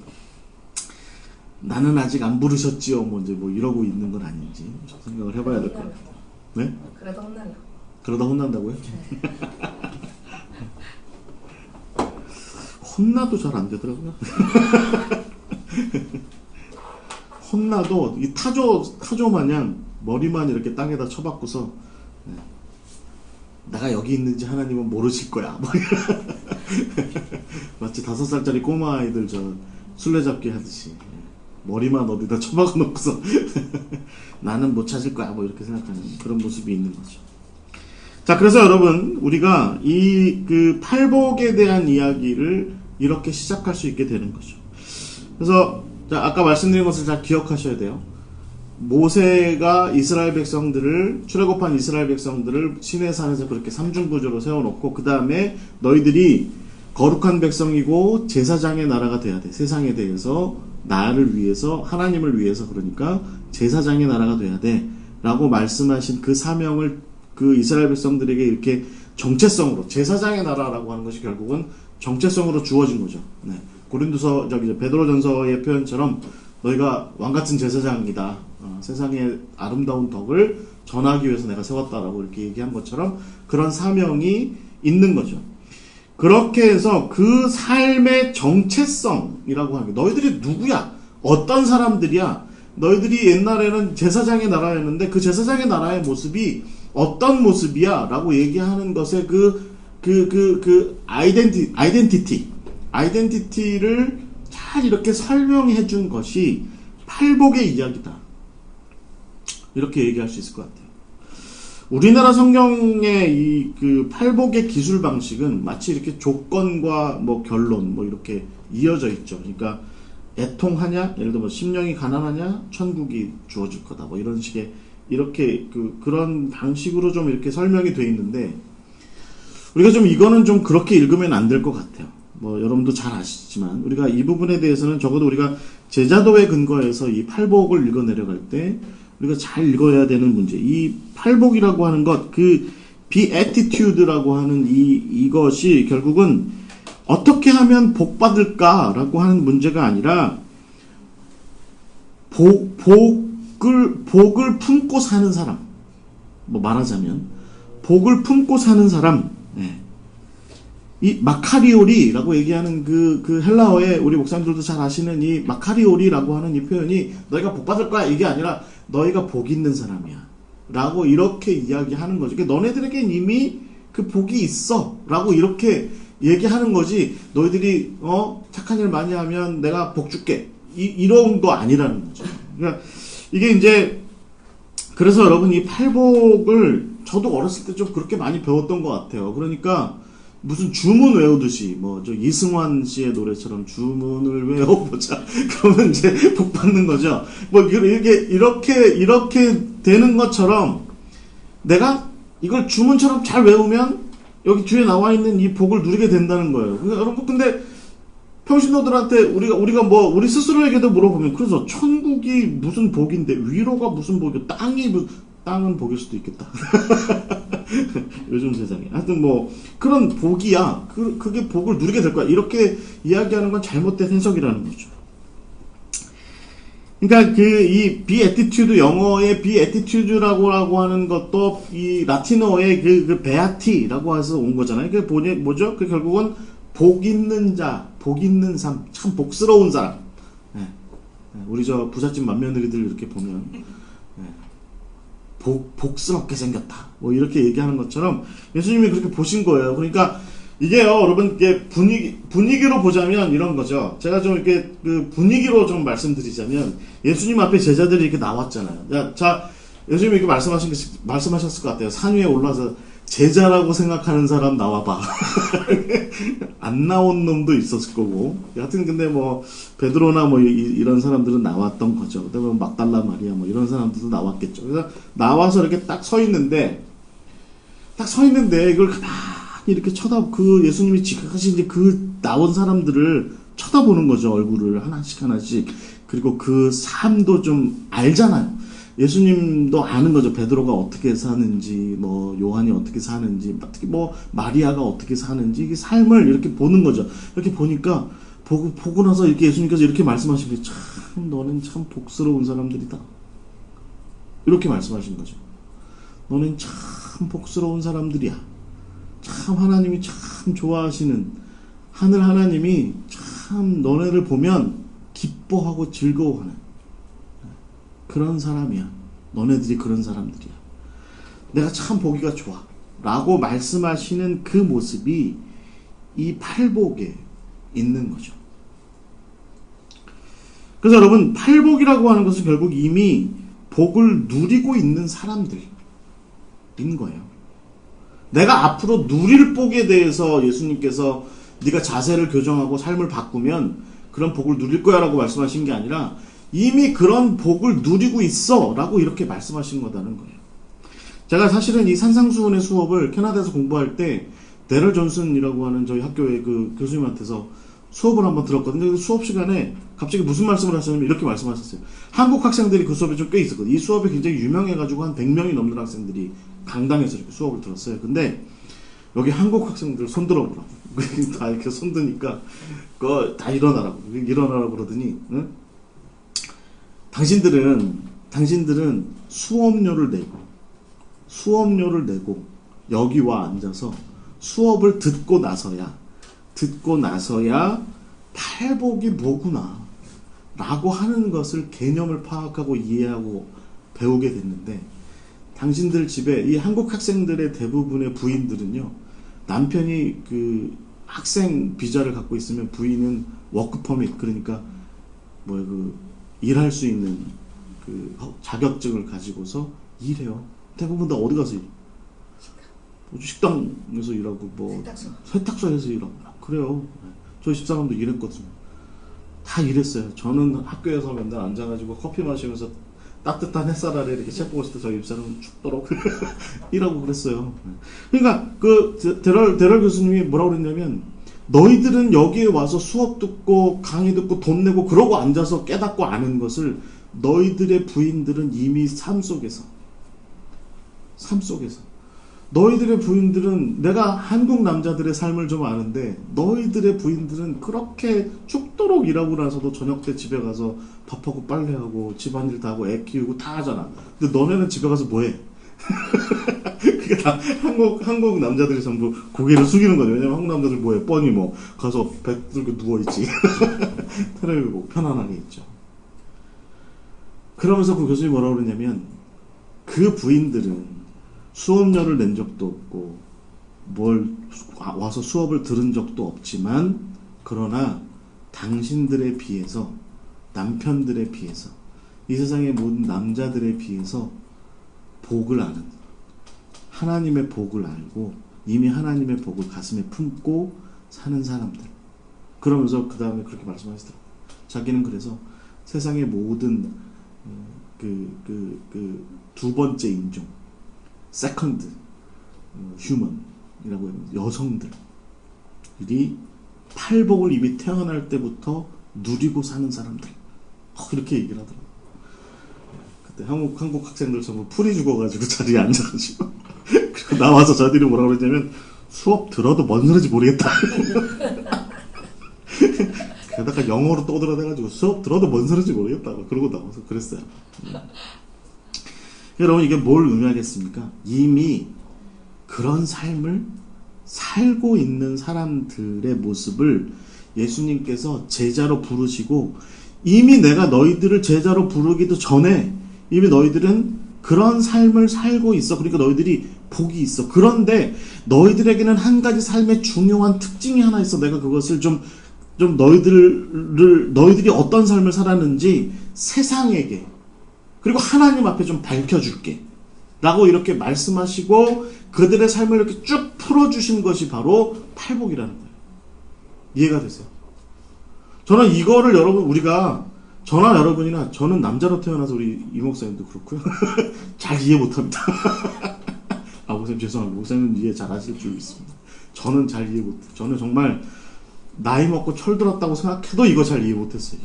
나는 아직 안 부르셨지요 뭐 이제 뭐 이러고 있는 건 아닌지 생각을 해봐야 될 것 같아요. 네? 그래도 혼날라. 그러다 혼난다고요? 혼나도 잘 안 되더라고요. 혼나도 이 타조 마냥 머리만 이렇게 땅에다 쳐박고서 내가 여기 있는지 하나님은 모르실 거야. 뭐 마치 5살짜리 꼬마 아이들 저 술래잡기 하듯이 머리만 어디다 쳐박아 놓고서 나는 못 찾을 거야. 뭐 이렇게 생각하는 그런 모습이 있는 거죠. 자, 그래서 여러분 우리가 그 팔복에 대한 이야기를 이렇게 시작할 수 있게 되는 거죠. 그래서 아까 말씀드린 것을 잘 기억하셔야 돼요. 모세가 이스라엘 백성들을 출애굽한 이스라엘 백성들을 시내산에서 그렇게 삼중구조로 세워놓고 그 다음에 너희들이 거룩한 백성이고 제사장의 나라가 돼야 돼. 세상에 대해서 나를 위해서 하나님을 위해서 그러니까 제사장의 나라가 돼야 돼 라고 말씀하신 그 사명을 그 이스라엘 백성들에게 이렇게 정체성으로 제사장의 나라라고 하는 것이 결국은 정체성으로 주어진 거죠. 네. 고린도서 베드로전서의 표현처럼 너희가 왕같은 제사장이다. 세상의 아름다운 덕을 전하기 위해서 내가 세웠다라고 이렇게 얘기한 것처럼 그런 사명이 있는 거죠. 그렇게 해서 그 삶의 정체성이라고 하는 게 너희들이 누구야? 어떤 사람들이야? 너희들이 옛날에는 제사장의 나라였는데 그 제사장의 나라의 모습이 어떤 모습이야? 라고 얘기하는 것의 아이덴티티를 잘 이렇게 설명해 준 것이 팔복의 이야기다. 이렇게 얘기할 수 있을 것 같아요. 우리나라 성경의 그 팔복의 기술 방식은 마치 이렇게 조건과 뭐 결론 뭐 이렇게 이어져 있죠. 그러니까 애통하냐, 예를 들어 뭐 심령이 가난하냐, 천국이 주어질 거다. 뭐 이런 식의 이렇게 그런 방식으로 좀 이렇게 설명이 돼 있는데 우리가 좀 이거는 좀 그렇게 읽으면 안 될 것 같아요. 뭐 여러분도 잘 아시지만 우리가 이 부분에 대해서는 적어도 우리가 제자도에 근거해서 이 팔복을 읽어 내려갈 때 우리가 잘 읽어야 되는 문제. 이 팔복이라고 하는 것, 그 beatitude라고 하는 이것이 결국은 어떻게 하면 복 받을까라고 하는 문제가 아니라 복을 품고 사는 사람. 뭐 말하자면 복을 품고 사는 사람. 네. 이 마카리오리라고 얘기하는 그 헬라어에 우리 목사님들도 잘 아시는 이 마카리오리라고 하는 이 표현이 너희가 복 받을 거야 이게 아니라 너희가 복 있는 사람이야 라고 이렇게 이야기하는 거죠. 그러니까 너네들에겐 이미 그 복이 있어 라고 이렇게 얘기하는 거지 너희들이 착한 일 많이 하면 내가 복 줄게 이런 거 아니라는 거죠. 그러니까 이게 이제 그래서 여러분 이 팔복을 저도 어렸을 때 좀 그렇게 많이 배웠던 것 같아요. 그러니까 무슨 주문 외우듯이 뭐 저 이승환 씨의 노래처럼 주문을 외워보자 그러면 이제 복 받는 거죠. 뭐 이렇게 되는 것처럼 내가 이걸 주문처럼 잘 외우면 여기 뒤에 나와 있는 이 복을 누리게 된다는 거예요. 그러니까 여러분 근데 평신도들한테 우리가 뭐 우리 스스로에게도 물어보면 그래서 천국이 무슨 복인데 위로가 무슨 복이야 땅은 복일 수도 있겠다. 요즘 세상에. 하여튼 뭐 그런 복이야. 그게 복을 누리게 될 거야. 이렇게 이야기하는 건 잘못된 해석이라는 거죠. 그러니까 이 beatitude 영어의 beatitude라고 하는 것도 이 라틴어의 그 beati라고 해서 온 거잖아요. 그게 뭐죠? 그 결국은 복 있는 자, 복 있는 삶, 참 복스러운 사람. 네. 우리 저 부잣집 맏며느리들 이렇게 보면 복스럽게 생겼다. 뭐 이렇게 얘기하는 것처럼 예수님이 그렇게 보신 거예요. 그러니까 이게요, 여러분, 이게 분위기로 보자면 이런 거죠. 제가 좀 이렇게 그 분위기로 좀 말씀드리자면 예수님 앞에 제자들이 이렇게 나왔잖아요. 자, 예수님이 이렇게 말씀하셨을 것 같아요. 산 위에 올라서 제자라고 생각하는 사람 나와봐. 안 나온 놈도 있었을 거고. 하여튼 근데 뭐 베드로나 뭐 이런 사람들은 나왔던 거죠. 그다음에 막달라 마리아 뭐 이런 사람들도 나왔겠죠. 그래서 나와서 이렇게 딱 서 있는데 이걸 가만히 이렇게 그 예수님이 지금까지 이제 그 나온 사람들을 쳐다보는 거죠. 얼굴을 하나씩. 그리고 그 삶도 좀 알잖아요. 예수님도 아는 거죠. 베드로가 어떻게 사는지, 뭐 요한이 어떻게 사는지, 특히 뭐 마리아가 어떻게 사는지, 이게 삶을 이렇게 보는 거죠. 이렇게 보니까 보고 나서 이렇게 예수님께서 이렇게 말씀하시는 게 참 너는 참 복스러운 사람들이다. 이렇게 말씀하신 거죠. 너는 참 복스러운 사람들이야. 참 하나님이 참 좋아하시는 하늘 하나님이 참 너네를 보면 기뻐하고 즐거워하는 그런 사람이야. 너네들이 그런 사람들이야. 내가 참 보기가 좋아. 라고 말씀하시는 그 모습이 이 팔복에 있는 거죠. 그래서 여러분, 팔복이라고 하는 것은 결국 이미 복을 누리고 있는 사람들인 거예요. 내가 앞으로 누릴 복에 대해서 예수님께서 네가 자세를 교정하고 삶을 바꾸면 그런 복을 누릴 거야 라고 말씀하신 게 아니라 이미 그런 복을 누리고 있어 라고 이렇게 말씀하신 거다는 거예요. 제가 사실은 이 산상수훈의 수업을 캐나다에서 공부할 때 데럴 존슨이라고 하는 저희 학교의 그 교수님한테서 수업을 한번 들었거든요. 그 수업 시간에 갑자기 무슨 말씀을 하셨냐면 이렇게 말씀하셨어요. 한국 학생들이 그 수업에 좀 꽤 있었거든요. 이 수업이 굉장히 유명해가지고 한 100명이 넘는 학생들이 강당에서 이렇게 수업을 들었어요. 근데 여기 한국 학생들 손 들어보라고. 다 이렇게 손 드니까 그거 다 일어나라고 그러더니 응? 당신들은 수업료를 내고 여기와 앉아서 수업을 듣고 나서야 팔복이 뭐구나 라고 하는 것을 개념을 파악하고 이해하고 배우게 됐는데 당신들 집에 이 한국 학생들의 대부분의 부인들은요, 남편이 그 학생 비자를 갖고 있으면 부인은 워크 퍼밋, 그러니까 일할 수 있는 그 자격증을 가지고서 일해요. 대부분 다 어디 가서 일해? 식당에서 일하고 세탁소에서 일하고 그래요. 저희 집사람도 이랬거든요. 다 이랬어요. 저는 학교에서 맨날 앉아가지고 커피 마시면서 따뜻한 햇살 아래 이렇게 책 보고 있을 때 저희 집사람은 죽도록 이라고 그랬어요. 그러니까 데럴 교수님이 뭐라고 그랬냐면, 너희들은 여기에 와서 수업 듣고 강의 듣고 돈 내고 그러고 앉아서 깨닫고 아는 것을 너희들의 부인들은 이미 삶 속에서 너희들의 부인들은, 내가 한국 남자들의 삶을 좀 아는데 너희들의 부인들은 그렇게 죽도록 일하고 나서도 저녁 때 집에 가서 밥하고 빨래하고 집안일 다 하고 애 키우고 다 하잖아. 근데 너네는 집에 가서 뭐해? 그게 다 한국 남자들이 전부 고개를 숙이는 거죠. 왜냐면 한국 남자들 뭐해? 뻔히 뭐 가서 배 들고 누워있지. 텔레비전 보고 편안하게 있죠. 그러면서 그 교수님이 뭐라고 그러냐면, 그 부인들은 수업료를 낸 적도 없고 와서 수업을 들은 적도 없지만, 그러나 당신들에 비해서, 남편들에 비해서, 이 세상의 모든 남자들에 비해서 복을 아는, 하나님의 복을 알고 이미 하나님의 복을 가슴에 품고 사는 사람들. 그러면서 그 다음에 그렇게 말씀하시더라고요. 자기는 그래서 세상의 모든 두 번째 인종, 세컨드 휴먼이라고 하는 여성들이 팔복을 이미 태어날 때부터 누리고 사는 사람들, 이렇게 얘기를 하더라고요. 그때 한국 학생들 전부 풀이 죽어가지고 자리에 앉아가지고 그리고 나와서 저들이 뭐라고 그랬냐면, 수업 들어도 뭔 소리인지 모르겠다. 게다가 영어로 떠들어대가지고 수업 들어도 뭔 소리인지 모르겠다. 그러고 나와서 그랬어요. 여러분, 이게 뭘 의미하겠습니까? 이미 그런 삶을 살고 있는 사람들의 모습을 예수님께서 제자로 부르시고, 이미 내가 너희들을 제자로 부르기도 전에 이미 너희들은 그런 삶을 살고 있어. 그러니까 너희들이 복이 있어. 그런데 너희들에게는 한 가지 삶의 중요한 특징이 하나 있어. 내가 그것을 좀 너희들이 어떤 삶을 살았는지 세상에게, 그리고 하나님 앞에 좀 밝혀줄게 라고 이렇게 말씀하시고 그들의 삶을 이렇게 쭉 풀어주신 것이 바로 팔복이라는 거예요. 이해가 되세요? 저는 이거를 저나 여러분이나, 저는 남자로 태어나서 우리 이 목사님도 그렇고요. 잘 이해 못합니다. 목사님 죄송합니다. 목사님은 이해 잘 하실 줄 믿습니다. 저는 잘 이해 못해요. 저는 정말 나이 먹고 철 들었다고 생각해도 이거 잘 이해 못했어요.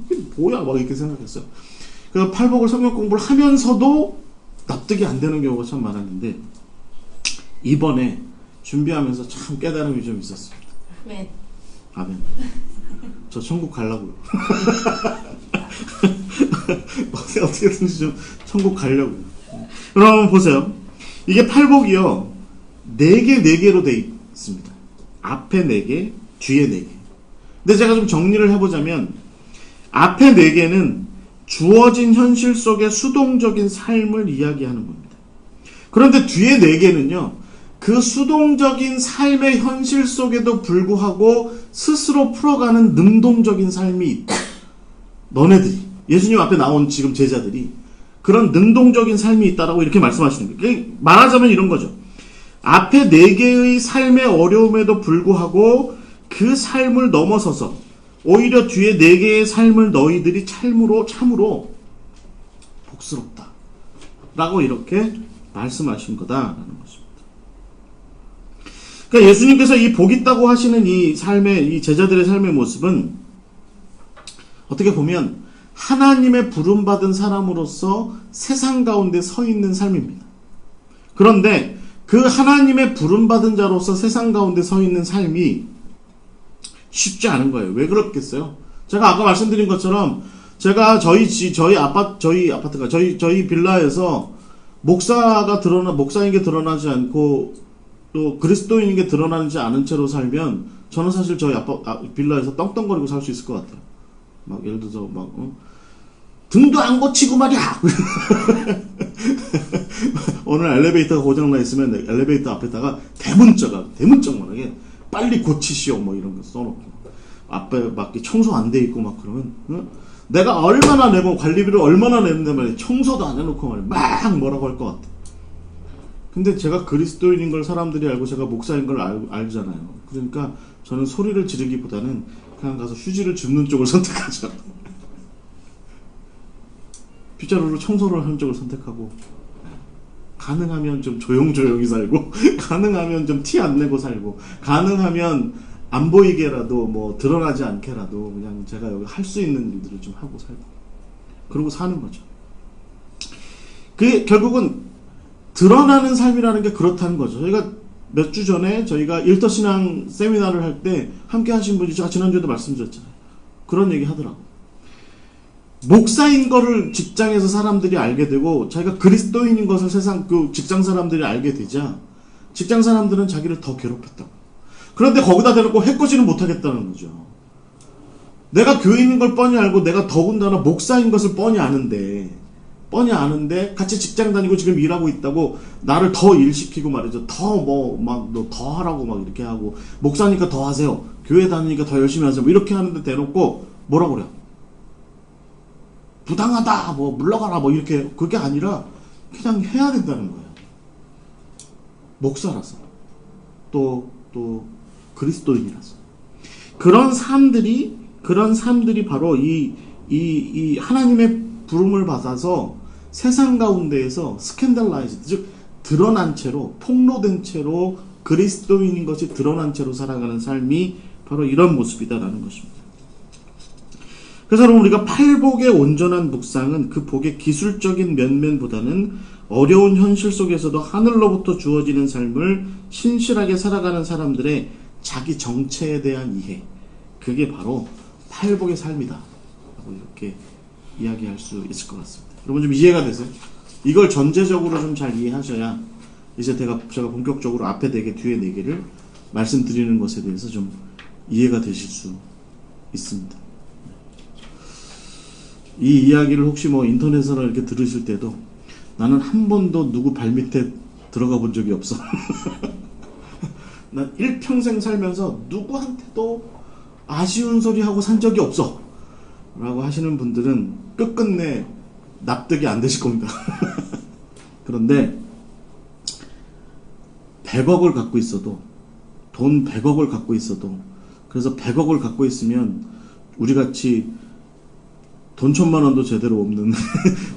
이게 뭐야? 막 이렇게 생각했어요. 그래서 팔복을 성경 공부를 하면서도 납득이 안 되는 경우가 참 많았는데, 이번에 준비하면서 참 깨달음이 좀 있었습니다. 아멘. 아멘. 저 천국 가려고요. 어떻게든지 좀 천국 가려고요. 그럼 보세요. 이게 팔복이요, 4개로 돼 있습니다. 앞에 4개, 뒤에 4개. 근데 제가 좀 정리를 해보자면, 앞에 4개는 주어진 현실 속의 수동적인 삶을 이야기하는 겁니다. 그런데 뒤에 4개는요, 그 수동적인 삶의 현실 속에도 불구하고 스스로 풀어가는 능동적인 삶이 있다. 너네들이, 예수님 앞에 나온 지금 제자들이 그런 능동적인 삶이 있다라고 이렇게 말씀하시는 거예요. 말하자면 이런 거죠. 앞에 4개의 삶의 어려움에도 불구하고 그 삶을 넘어서서 오히려 뒤에 4개의 삶을 너희들이 참으로 복스럽다 라고 이렇게 말씀하신 거다라는 것입니다. 그러니까 예수님께서 이 복 있다고 하시는 이 제자들의 삶의 모습은 어떻게 보면 하나님의 부름받은 사람으로서 세상 가운데 서 있는 삶입니다. 그런데 그 하나님의 부름받은 자로서 세상 가운데 서 있는 삶이 쉽지 않은 거예요. 왜 그렇겠어요? 제가 아까 말씀드린 것처럼, 제가 저희 빌라에서 목사인 게 드러나지 않고 또 그리스도인인 게 드러나지 않은 채로 살면, 저는 사실 저희 빌라에서 떵떵거리고 살 수 있을 것 같아요. 막 예를 들어서 등도 안 고치고 말이야. 오늘 엘리베이터가 고장나 있으면 엘리베이터 앞에다가 대문짝만하게 빨리 고치시오 뭐 이런 거 써놓고, 앞에 막 청소 안 돼 있고 막 그러면, 내가 얼마나 내고 관리비를 얼마나 냈는데 말이야, 청소도 안 해놓고 말이야 막 뭐라고 할 것 같아. 근데 제가 그리스도인인 걸 사람들이 알고 제가 목사인 걸 알잖아요. 그러니까 저는 소리를 지르기보다는 그냥 가서 휴지를 줍는 쪽을 선택하죠. 빗자루로 청소를 하는 쪽을 선택하고, 가능하면 좀 조용조용히 살고 가능하면 좀 티 안 내고 살고, 가능하면 안 보이게라도 뭐 드러나지 않게라도 그냥 제가 여기 할 수 있는 일들을 좀 하고 살고, 그러고 사는 거죠. 그게 결국은 드러나는 삶이라는 게 그렇다는 거죠. 저희가 몇 주 전에 저희가 일터신앙 세미나를 할 때 함께 하신 분이, 제가 지난주에도 말씀드렸잖아요. 그런 얘기 하더라고. 목사인 거를 직장에서 사람들이 알게 되고 자기가 그리스도인인 것을 세상 그 직장 사람들이 알게 되자 직장 사람들은 자기를 더 괴롭혔다고. 그런데 거기다 대놓고 해코지는 못하겠다는 거죠. 내가 교인인 걸 뻔히 알고 내가 더군다나 목사인 것을 뻔히 아는데 같이 직장 다니고 지금 일하고 있다고 나를 더 일시키고 말이죠. 더 뭐 막 너 더 하라고 막 이렇게 하고, 목사니까 더 하세요, 교회 다니니까 더 열심히 하세요, 뭐 이렇게 하는데 대놓고 뭐라고 그래요? 부당하다, 뭐 물러가라, 뭐 이렇게. 그게 아니라 그냥 해야 된다는 거예요. 목사라서, 또 그리스도인이라서. 그런 사람들이 바로 이 하나님의 부름을 받아서 세상 가운데에서 스캔들라이즈, 즉 드러난 채로, 폭로된 채로, 그리스도인인 것이 드러난 채로 살아가는 삶이 바로 이런 모습이다라는 것입니다. 그래서 여러분, 우리가 팔복의 온전한 묵상은 그 복의 기술적인 면면보다는 어려운 현실 속에서도 하늘로부터 주어지는 삶을 신실하게 살아가는 사람들의 자기 정체에 대한 이해, 그게 바로 팔복의 삶이다 라고 이렇게 이야기할 수 있을 것 같습니다. 여러분 좀 이해가 되세요? 이걸 전제적으로 좀 잘 이해하셔야 이제 제가 본격적으로 앞에 4개, 뒤에 4개를 말씀드리는 것에 대해서 좀 이해가 되실 수 있습니다. 이 이야기를 혹시 뭐 인터넷으로 이렇게 들으실 때도, 나는 한 번도 누구 발밑에 들어가 본 적이 없어. 난 일평생 살면서 누구한테도 아쉬운 소리 하고 산 적이 없어 라고 하시는 분들은 끝끝내 납득이 안 되실 겁니다. 그런데 100억을 갖고 있어도, 돈 100억을 갖고 있어도, 그래서 100억을 갖고 있으면 우리같이 돈 1000만 원도 제대로 없는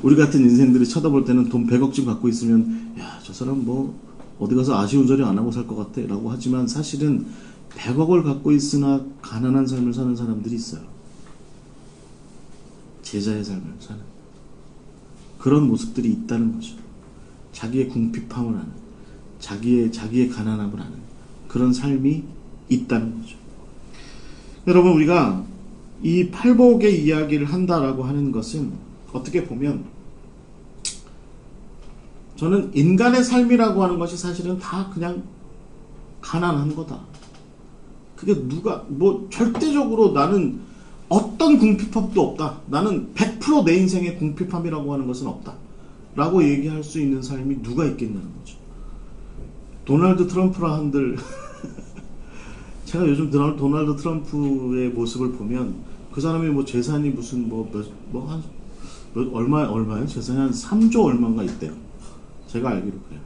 우리 같은 인생들이 쳐다볼 때는 돈 100억쯤 갖고 있으면, 야, 저 사람 뭐 어디 가서 아쉬운 소리 안 하고 살 것 같아 라고 하지만, 사실은 100억을 갖고 있으나 가난한 삶을 사는 사람들이 있어요. 제자의 삶을 사는 그런 모습들이 있다는 거죠. 자기의 궁핍함을 아는, 자기의 가난함을 아는 그런 삶이 있다는 거죠. 여러분, 우리가 이 팔복의 이야기를 한다라고 하는 것은 어떻게 보면, 저는 인간의 삶이라고 하는 것이 사실은 다 그냥 가난한 거다. 그게 누가 뭐 절대적으로 나는 어떤 궁핍함도 없다, 나는 100% 내 인생의 궁핍함이라고 하는 것은 없다 라고 얘기할 수 있는 삶이 누가 있겠냐는 거죠. 도널드 트럼프라 한들 제가 요즘 도널드 트럼프의 모습을 보면, 그 사람이 뭐 재산이 무슨 얼마예요? 재산이 한 3조 얼마인가 있대요. 제가 알기로 그래요.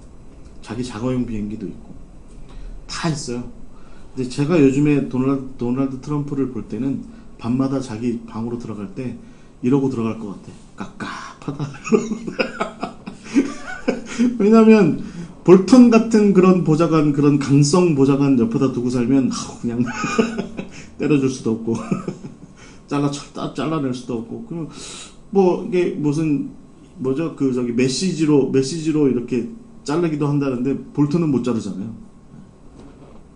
자기 자가용 비행기도 있고 다 있어요. 근데 제가 요즘에 도널드 트럼프를 볼 때는 밤마다 자기 방으로 들어갈 때 이러고 들어갈 것 같아. 깝깝하다. 왜냐면 볼턴 같은 그런 보좌관, 그런 강성 보좌관 옆에다 두고 살면 그냥 때려줄 수도 없고 잘라낼 수도 없고, 그냥 뭐 이게 무슨 뭐죠, 그 저기 메시지로 이렇게 자르기도 한다는데 볼턴은 못 자르잖아요.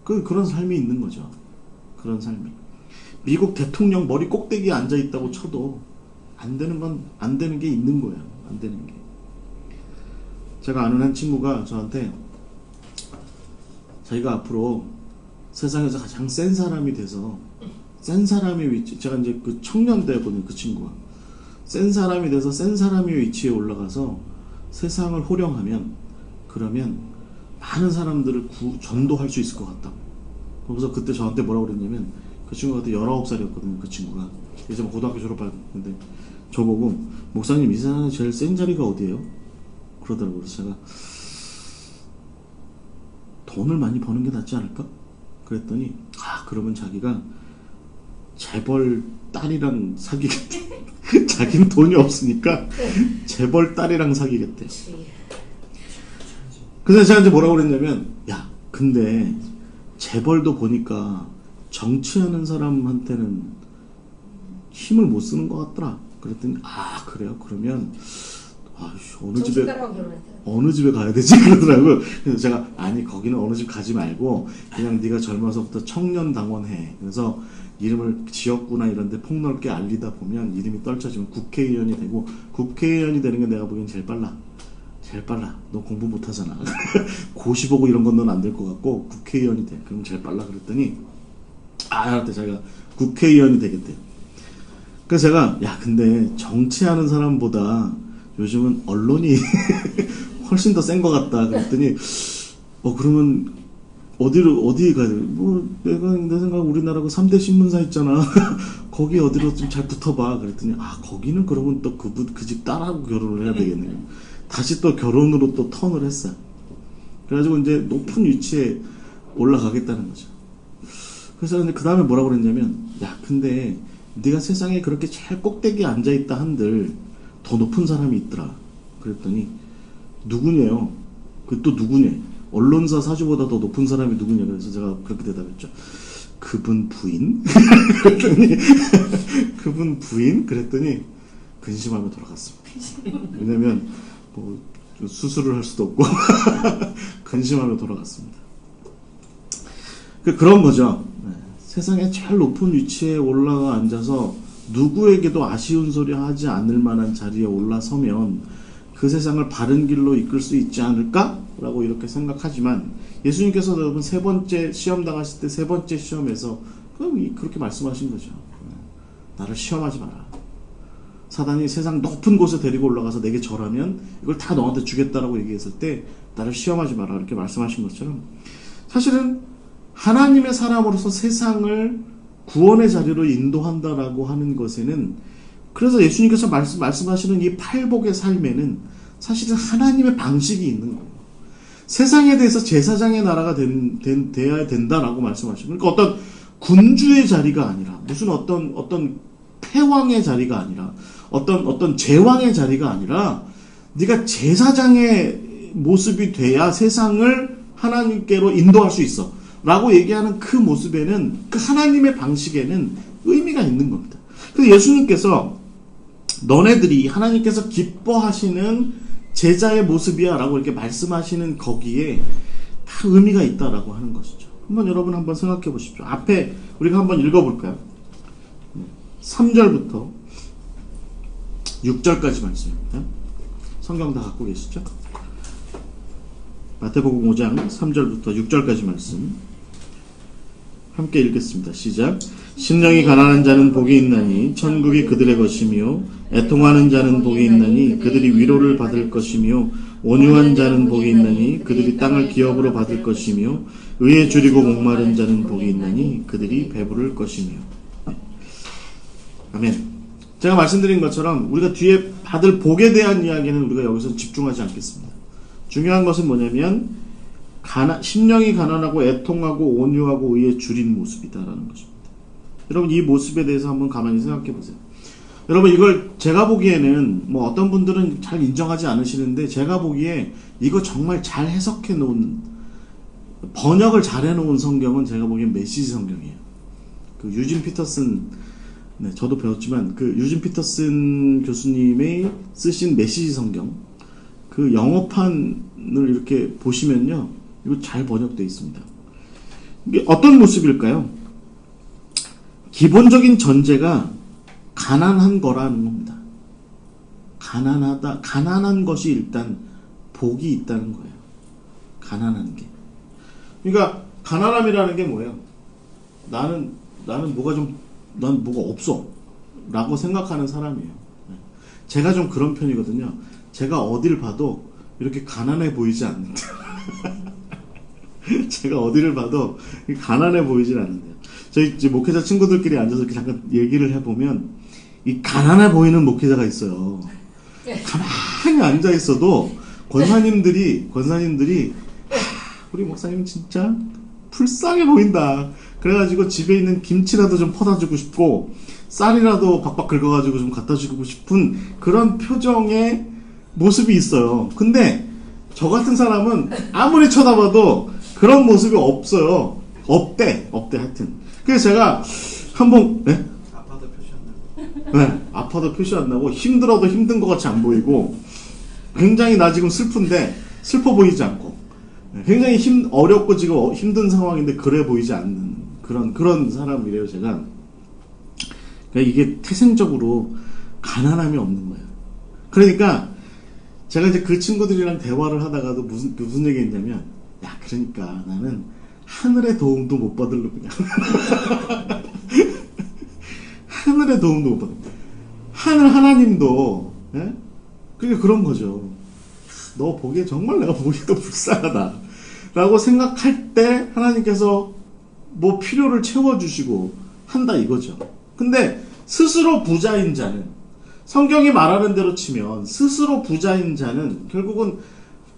그런 삶이 있는 거죠. 그런 삶이. 미국 대통령 머리 꼭대기에 앉아 있다고 쳐도 안 되는 게 있는 거예요. 안 되는 게. 제가 아는 한 친구가 저한테, 자기가 앞으로 세상에서 가장 센 사람이 돼서, 센 사람의 위치, 제가 이제 그 청년대거든요, 그 친구가. 센 사람이 돼서 센 사람의 위치에 올라가서 세상을 호령하면, 그러면 많은 사람들을 전도할 수 있을 것 같다고. 그래서 그때 저한테 뭐라고 그랬냐면, 그 친구가 그때 19살이었거든요, 그 친구가. 이제 고등학교 졸업했는데, 저보고, 목사님, 이 세상에 제일 센 자리가 어디예요? 그러더라고요. 그래서 제가 돈을 많이 버는 게 낫지 않을까? 그랬더니 그러면 자기가 재벌 딸이랑 사귀겠대. 자기는 돈이 없으니까 재벌 딸이랑 사귀겠대. 그래서 제가 이제 뭐라고 그랬냐면, 야, 근데 재벌도 보니까 정치하는 사람한테는 힘을 못 쓰는 것 같더라. 그랬더니 그래요? 그러면 어느 집에 가야 되지? 그러더라고요. 그래서 제가 거기는 어느 집 가지 말고 그냥 네가 젊어서부터 청년당원해. 그래서 이름을 지역구나 이런 데 폭넓게 알리다 보면 이름이 떨쳐지면 국회의원이 되고, 국회의원이 되는 게 내가 보기엔 제일 빨라. 너 공부 못하잖아. 고시 보고 이런 건 넌 안 될 것 같고 국회의원이 돼. 그럼 제일 빨라. 그랬더니 그때 자기가 국회의원이 되겠대. 그래서 제가 근데 정치하는 사람보다 요즘은 언론이 훨씬 더 센 것 같다. 그랬더니 그러면 어디 가야 돼? 내가 내 생각 우리나라가 3대 신문사 있잖아. 거기 어디로 좀 잘 붙어봐. 그랬더니 거기는 그러면 또 그 집 딸하고 결혼을 해야 되겠네. 다시 또 결혼으로 또 턴을 했어요. 그래가지고 이제 높은 위치에 올라가겠다는 거죠. 그래서 그 다음에 뭐라고 그랬냐면, 근데 네가 세상에 그렇게 제일 꼭대기에 앉아있다 한들 더 높은 사람이 있더라. 그랬더니 누구냐요? 또 누구냐? 언론사 사주보다 더 높은 사람이 누구냐? 그래서 제가 그렇게 대답했죠. 그분 부인? 그랬더니 그분 부인? 그랬더니 근심하며 돌아갔습니다. 왜냐면 수술을 할 수도 없고 근심하며 돌아갔습니다. 그런 거죠. 세상에 제일 높은 위치에 올라가 앉아서 누구에게도 아쉬운 소리 하지 않을 만한 자리에 올라서면 그 세상을 바른 길로 이끌 수 있지 않을까라고 이렇게 생각하지만, 예수님께서 여러분 세 번째 시험 당하실 때 세 번째 시험에서 그렇게 말씀하신 거죠. 나를 시험하지 마라. 사단이 세상 높은 곳에 데리고 올라가서 내게 절하면 이걸 다 너한테 주겠다라고 얘기했을 때 나를 시험하지 마라 이렇게 말씀하신 것처럼, 사실은 하나님의 사람으로서 세상을 구원의 자리로 인도한다라고 하는 것에는, 그래서 예수님께서 말씀하시는 이 팔복의 삶에는 사실은 하나님의 방식이 있는 거예요. 세상에 대해서 제사장의 나라가 돼야 된다라고 말씀하시고, 그러니까 어떤 군주의 자리가 아니라, 무슨 어떤 패왕의 자리가 아니라, 어떤 제왕의 자리가 아니라, 네가 제사장의 모습이 돼야 세상을 하나님께로 인도할 수 있어 라고 얘기하는 그 모습에는, 그 하나님의 방식에는 의미가 있는 겁니다. 그래서 예수님께서 너네들이 하나님께서 기뻐하시는 제자의 모습이야 라고 이렇게 말씀하시는 거기에 다 의미가 있다라고 하는 것이죠. 여러분 한번 생각해 보십시오. 앞에 우리가 한번 읽어볼까요? 3절부터 6절까지 말씀입니다. 성경 다 갖고 계시죠? 마태복음 5장 3절부터 6절까지 말씀 함께 읽겠습니다. 시작. 심령이 가난한 자는 복이 있나니 천국이 그들의 것이며, 애통하는 자는 복이 있나니 그들이 위로를 받을 것이며, 온유한 자는 복이 있나니 그들이 땅을 기업으로 받을 것이며, 의에 줄이고 목마른 자는 복이 있나니 그들이 배부를 것이며. 아멘. 제가 말씀드린 것처럼 우리가 뒤에 받을 복에 대한 이야기는 우리가 여기서 집중하지 않겠습니다. 중요한 것은 뭐냐면 심령이 가난하고 애통하고 온유하고 의에 줄인 모습이다라는 것입니다. 여러분 이 모습에 대해서 한번 가만히 생각해 보세요. 여러분 이걸 제가 보기에는 어떤 분들은 잘 인정하지 않으시는데, 제가 보기에 이거 정말 잘 해석해 놓은, 번역을 잘 해놓은 성경은 제가 보기엔 메시지 성경이에요. 그 유진 피터슨, 저도 배웠지만 그 유진 피터슨 교수님의 쓰신 메시지 성경, 그 영어판을 이렇게 보시면요, 이거 잘 번역되어 있습니다. 이게 어떤 모습일까요? 기본적인 전제가 가난한 거라는 겁니다. 가난한 것이 일단 복이 있다는 거예요. 가난한 게. 그러니까 가난함이라는 게 뭐예요? 나는 난 뭐가 없어 라고 생각하는 사람이에요. 제가 좀 그런 편이거든요. 제가 어딜 봐도 이렇게 가난해 보이지 않는데 제가 어디를 봐도 가난해 보이질 않는데요. 저희 이제 목회자 친구들끼리 앉아서 이렇게 잠깐 얘기를 해보면 이 가난해 보이는 목회자가 있어요. 가만히 앉아 있어도 권사님들이 우리 목사님 진짜 불쌍해 보인다. 그래가지고 집에 있는 김치라도 좀 퍼다 주고 싶고 쌀이라도 박박 긁어가지고 좀 갖다 주고 싶은 그런 표정의 모습이 있어요. 근데 저 같은 사람은 아무리 쳐다봐도 그런 모습이 없어요. 없대 하여튼. 그래서 제가 한번 아파도 표시 안 나고. 네, 아파도 표시 안 나고 힘들어도 힘든 것 같이 안 보이고 굉장히 나 지금 슬픈데 슬퍼 보이지 않고 굉장히 어렵고 지금 힘든 상황인데 그래 보이지 않는 그런 사람이래요 제가. 그러니까 이게 태생적으로 가난함이 없는 거예요. 그러니까 제가 이제 그 친구들이랑 대화를 하다가도 무슨 얘기 했냐면 야 그러니까 나는 하늘의 도움도 못 받을 놈이야. 하늘의 도움도 못 받을 하나님도 그게 그런 거죠. 너 보기에 정말 내가 보기에도 불쌍하다 라고 생각할 때 하나님께서 뭐 필요를 채워주시고 한다 이거죠. 근데 스스로 부자인 자는 성경이 말하는 대로 치면 스스로 부자인 자는 결국은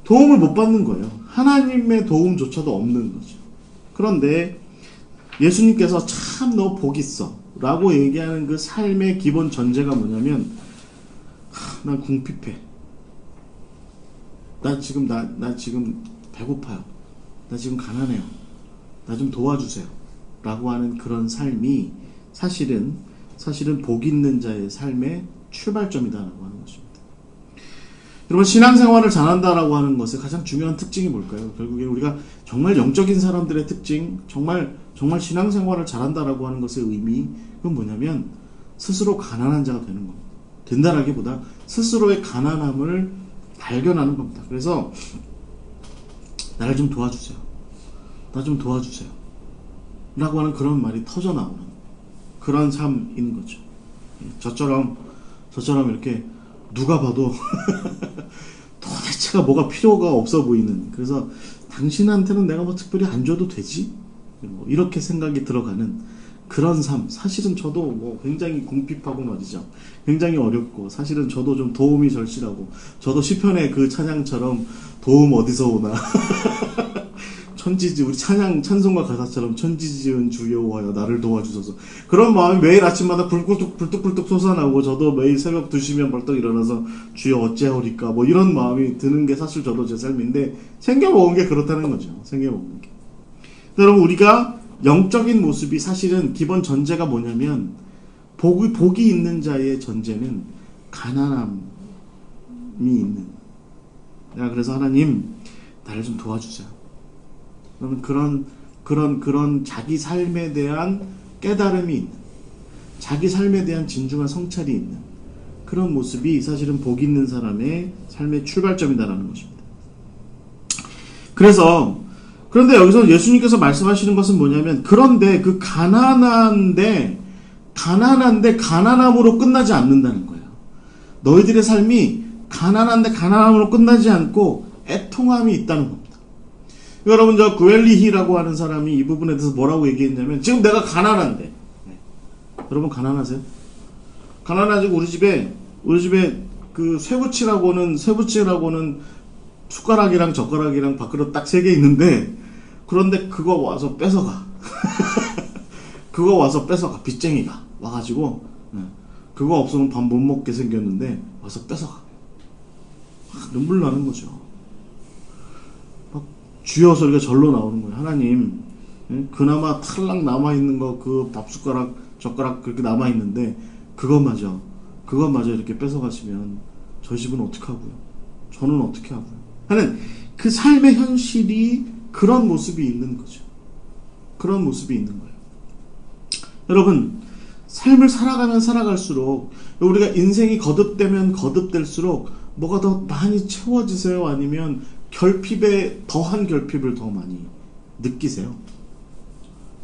도움을 못 받는 거예요. 하나님의 도움조차도 없는 거죠. 그런데 예수님께서 참 너 복 있어 라고 얘기하는 그 삶의 기본 전제가 뭐냐면 난 궁핍해. 나 지금 배고파요. 나 지금 가난해요. 나 좀 도와주세요. 라고 하는 그런 삶이 사실은 복 있는 자의 삶의 출발점이다라고 하는 것입니다. 여러분 신앙생활을 잘한다라고 하는 것의 가장 중요한 특징이 뭘까요? 결국에 우리가 정말 영적인 사람들의 특징, 정말 신앙생활을 잘한다라고 하는 것의 의미, 그건 뭐냐면 스스로 가난한 자가 되는 겁니다. 된다라기보다 스스로의 가난함을 발견하는 겁니다. 그래서 나를 좀 도와주세요. 나 좀 도와주세요. 라고 하는 그런 말이 터져 나오는 그런 삶인 거죠. 저처럼 이렇게 누가 봐도 도대체가 뭐가 필요가 없어 보이는, 그래서 당신한테는 내가 뭐 특별히 안 줘도 되지? 뭐 이렇게 생각이 들어가는 그런 삶. 사실은 저도 뭐 굉장히 궁핍하고 말이죠. 굉장히 어렵고 사실은 저도 좀 도움이 절실하고 저도 시편의 그 찬양처럼 도움 어디서 오나 우리 찬송가 가사처럼 천지지은 주 여호와여 나를 도와주소서, 그런 마음이 매일 아침마다 불뚝불뚝 솟아나고 저도 매일 새벽 2시면 벌떡 일어나서 주여 어찌하오리까 뭐 이런 마음이 드는 게 사실 저도 제 삶인데 생겨먹은 게 그렇다는 거죠. 생겨먹은 게. 여러분 우리가 영적인 모습이 사실은 기본 전제가 뭐냐면 복이 있는 자의 전제는 가난함이 있는. 내가 그래서 하나님 나를 좀 도와주세요. 그런 자기 삶에 대한 깨달음이 있는, 자기 삶에 대한 진중한 성찰이 있는 그런 모습이 사실은 복 있는 사람의 삶의 출발점이다라는 것입니다. 그런데 여기서 예수님께서 말씀하시는 것은 뭐냐면, 그런데 그 가난한데 가난함으로 끝나지 않는다는 거예요. 너희들의 삶이 가난한데 가난함으로 끝나지 않고 애통함이 있다는 겁니다. 여러분 저 구엘리히라고 하는 사람이 이 부분에 대해서 뭐라고 얘기했냐면, 지금 내가 가난한데, 여러분 가난하세요? 가난해가지고 우리 집에 그 쇠붙이라고는 숟가락이랑 젓가락이랑 밥그릇 딱 3개 있는데, 그런데 그거 와서 뺏어가. 그거 와서 뺏어가. 빚쟁이가 와가지고 그거 없으면 밥 못 먹게 생겼는데 와서 뺏어가. 눈물 나는 거죠. 주여 소리가 절로 나오는 거예요. 하나님, 그나마 탈락 남아있는 거, 그 밥숟가락, 젓가락 그렇게 남아있는데, 그것마저 이렇게 뺏어가시면, 저희 집은 어떻게 하고요? 저는 어떻게 하고요? 하는 그 삶의 현실이 그런 모습이 있는 거죠. 그런 모습이 있는 거예요. 여러분, 삶을 살아가면 살아갈수록, 우리가 인생이 거듭되면 거듭될수록, 뭐가 더 많이 채워지세요? 아니면 결핍에 더한 결핍을 더 많이 느끼세요?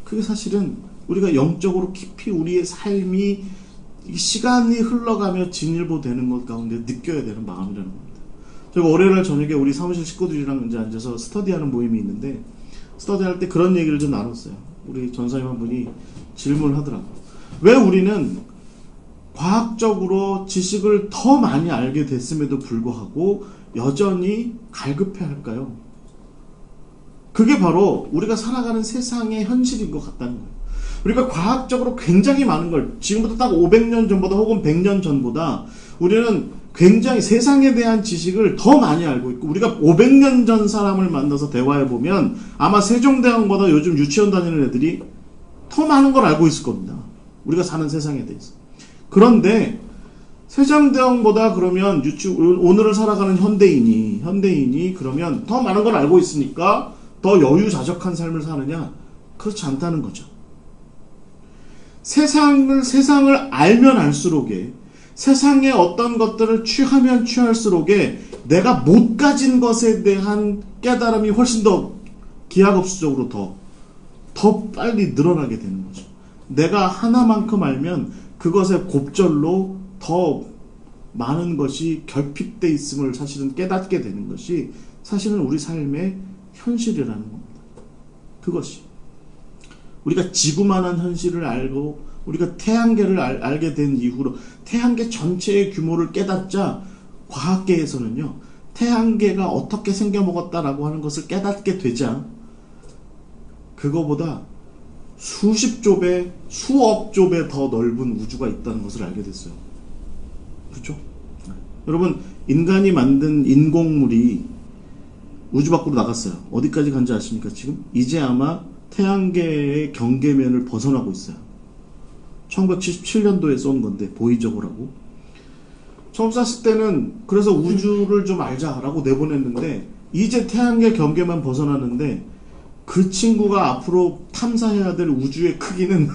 그게 사실은 우리가 영적으로 깊이 우리의 삶이 시간이 흘러가며 진일보되는 것 가운데 느껴야 되는 마음이라는 겁니다. 제가 월요일날 저녁에 우리 사무실 식구들이랑 이제 앉아서 스터디하는 모임이 있는데, 스터디할 때 그런 얘기를 좀 나눴어요. 우리 전사님 한 분이 질문을 하더라고요. 왜 우리는 과학적으로 지식을 더 많이 알게 됐음에도 불구하고 여전히 갈급해 할까요? 그게 바로 우리가 살아가는 세상의 현실인 것 같다는 거예요. 우리가 과학적으로 굉장히 많은 걸 지금부터 딱 500년 전보다 혹은 100년 전보다 우리는 굉장히 세상에 대한 지식을 더 많이 알고 있고, 우리가 500년 전 사람을 만나서 대화해보면 아마 세종대왕보다 요즘 유치원 다니는 애들이 더 많은 걸 알고 있을 겁니다. 우리가 사는 세상에 대해서. 그런데 세종대왕보다 그러면 오늘을 살아가는 현대인이 그러면 더 많은 걸 알고 있으니까 더 여유자적한 삶을 사느냐? 그렇지 않다는 거죠. 세상을 알면 알수록에, 세상의 어떤 것들을 취하면 취할수록에 내가 못 가진 것에 대한 깨달음이 훨씬 더 기하급수적으로 더 빨리 늘어나게 되는 거죠. 내가 하나만큼 알면 그것의 곱절로 더 많은 것이 결핍되어 있음을 사실은 깨닫게 되는 것이 사실은 우리 삶의 현실이라는 겁니다. 그것이 우리가 지구만한 현실을 알고 우리가 태양계를 알게 된 이후로 태양계 전체의 규모를 깨닫자 과학계에서는요, 태양계가 어떻게 생겨먹었다라고 하는 것을 깨닫게 되자 그거보다 수십 배, 수억 배 더 넓은 우주가 있다는 것을 알게 됐어요. 그렇죠? 여러분, 인간이 만든 인공물이 우주 밖으로 나갔어요. 어디까지 간지 아십니까? 지금 이제 아마 태양계의 경계면을 벗어나고 있어요. 1977년도에 쏜 건데, 보이저고라고. 처음 쐈을 때는 그래서 우주를 좀 알자라고 내보냈는데 이제 태양계 경계만 벗어나는데 그 친구가 앞으로 탐사해야 될 우주의 크기는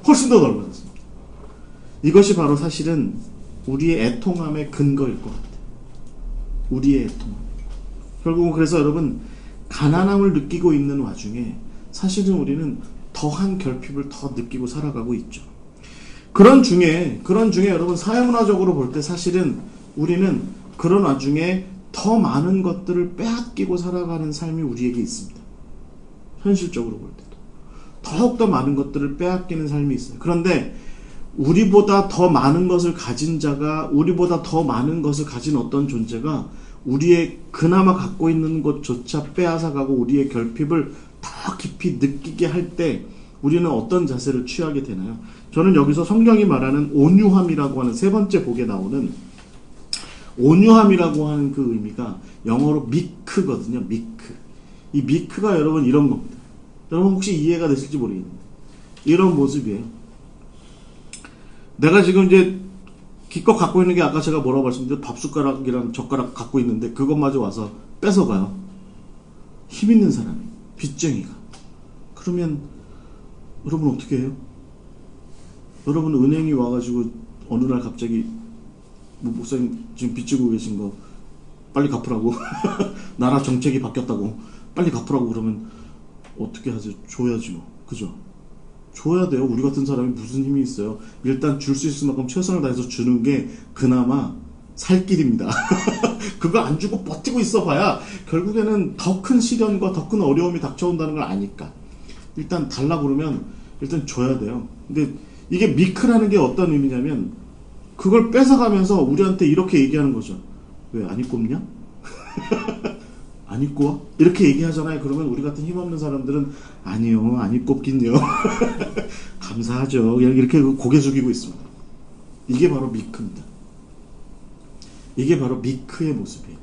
훨씬 더 넓어졌습니다. 이것이 바로 사실은 우리의 애통함의 근거일 것 같아요. 우리의 애통함. 결국은 그래서 여러분, 가난함을 느끼고 있는 와중에 사실은 우리는 더한 결핍을 더 느끼고 살아가고 있죠. 그런 중에 여러분, 사회문화적으로 볼 때 사실은 우리는 그런 와중에 더 많은 것들을 빼앗기고 살아가는 삶이 우리에게 있습니다. 현실적으로 볼 때도 더욱더 많은 것들을 빼앗기는 삶이 있어요. 그런데 우리보다 더 많은 것을 가진 자가, 우리보다 더 많은 것을 가진 어떤 존재가 우리의 그나마 갖고 있는 것조차 빼앗아가고 우리의 결핍을 더 깊이 느끼게 할 때 우리는 어떤 자세를 취하게 되나요? 저는 여기서 성경이 말하는 온유함이라고 하는 세 번째 복에 나오는 온유함이라고 하는 그 의미가 영어로 미크거든요. 미크. 이 미크가 여러분 이런 겁니다. 여러분 혹시 이해가 되실지 모르겠는데 이런 모습이에요. 내가 지금 이제 기껏 갖고 있는 게 아까 제가 뭐라고 말씀드렸죠? 밥숟가락이랑 젓가락 갖고 있는데 그것마저 와서 뺏어가요. 힘 있는 사람이, 빚쟁이가. 그러면 여러분 어떻게 해요? 여러분 은행이 와가지고 어느 날 갑자기 목사님 지금 빚 지고 계신 거 빨리 갚으라고 나라 정책이 바뀌었다고 빨리 갚으라고 그러면 어떻게 하세요? 줘야지 뭐. 그죠? 줘야 돼요. 우리 같은 사람이 무슨 힘이 있어요? 일단 줄 수 있을 만큼 최선을 다해서 주는 게 그나마 살 길입니다. 그거 안 주고 버티고 있어 봐야 결국에는 더 큰 시련과 더 큰 어려움이 닥쳐온다는 걸 아니까 일단 달라고 그러면 일단 줘야 돼요. 근데 이게 미크라는 게 어떤 의미냐면 그걸 뺏어가면서 우리한테 이렇게 얘기하는 거죠. 왜 안 입고 없냐? 안 입고 와? 이렇게 얘기하잖아요. 그러면 우리 같은 힘없는 사람들은 아니요, 안 입고 없긴요. 감사하죠. 이렇게 고개 숙이고 있습니다. 이게 바로 미크입니다. 이게 바로 미크의 모습이에요.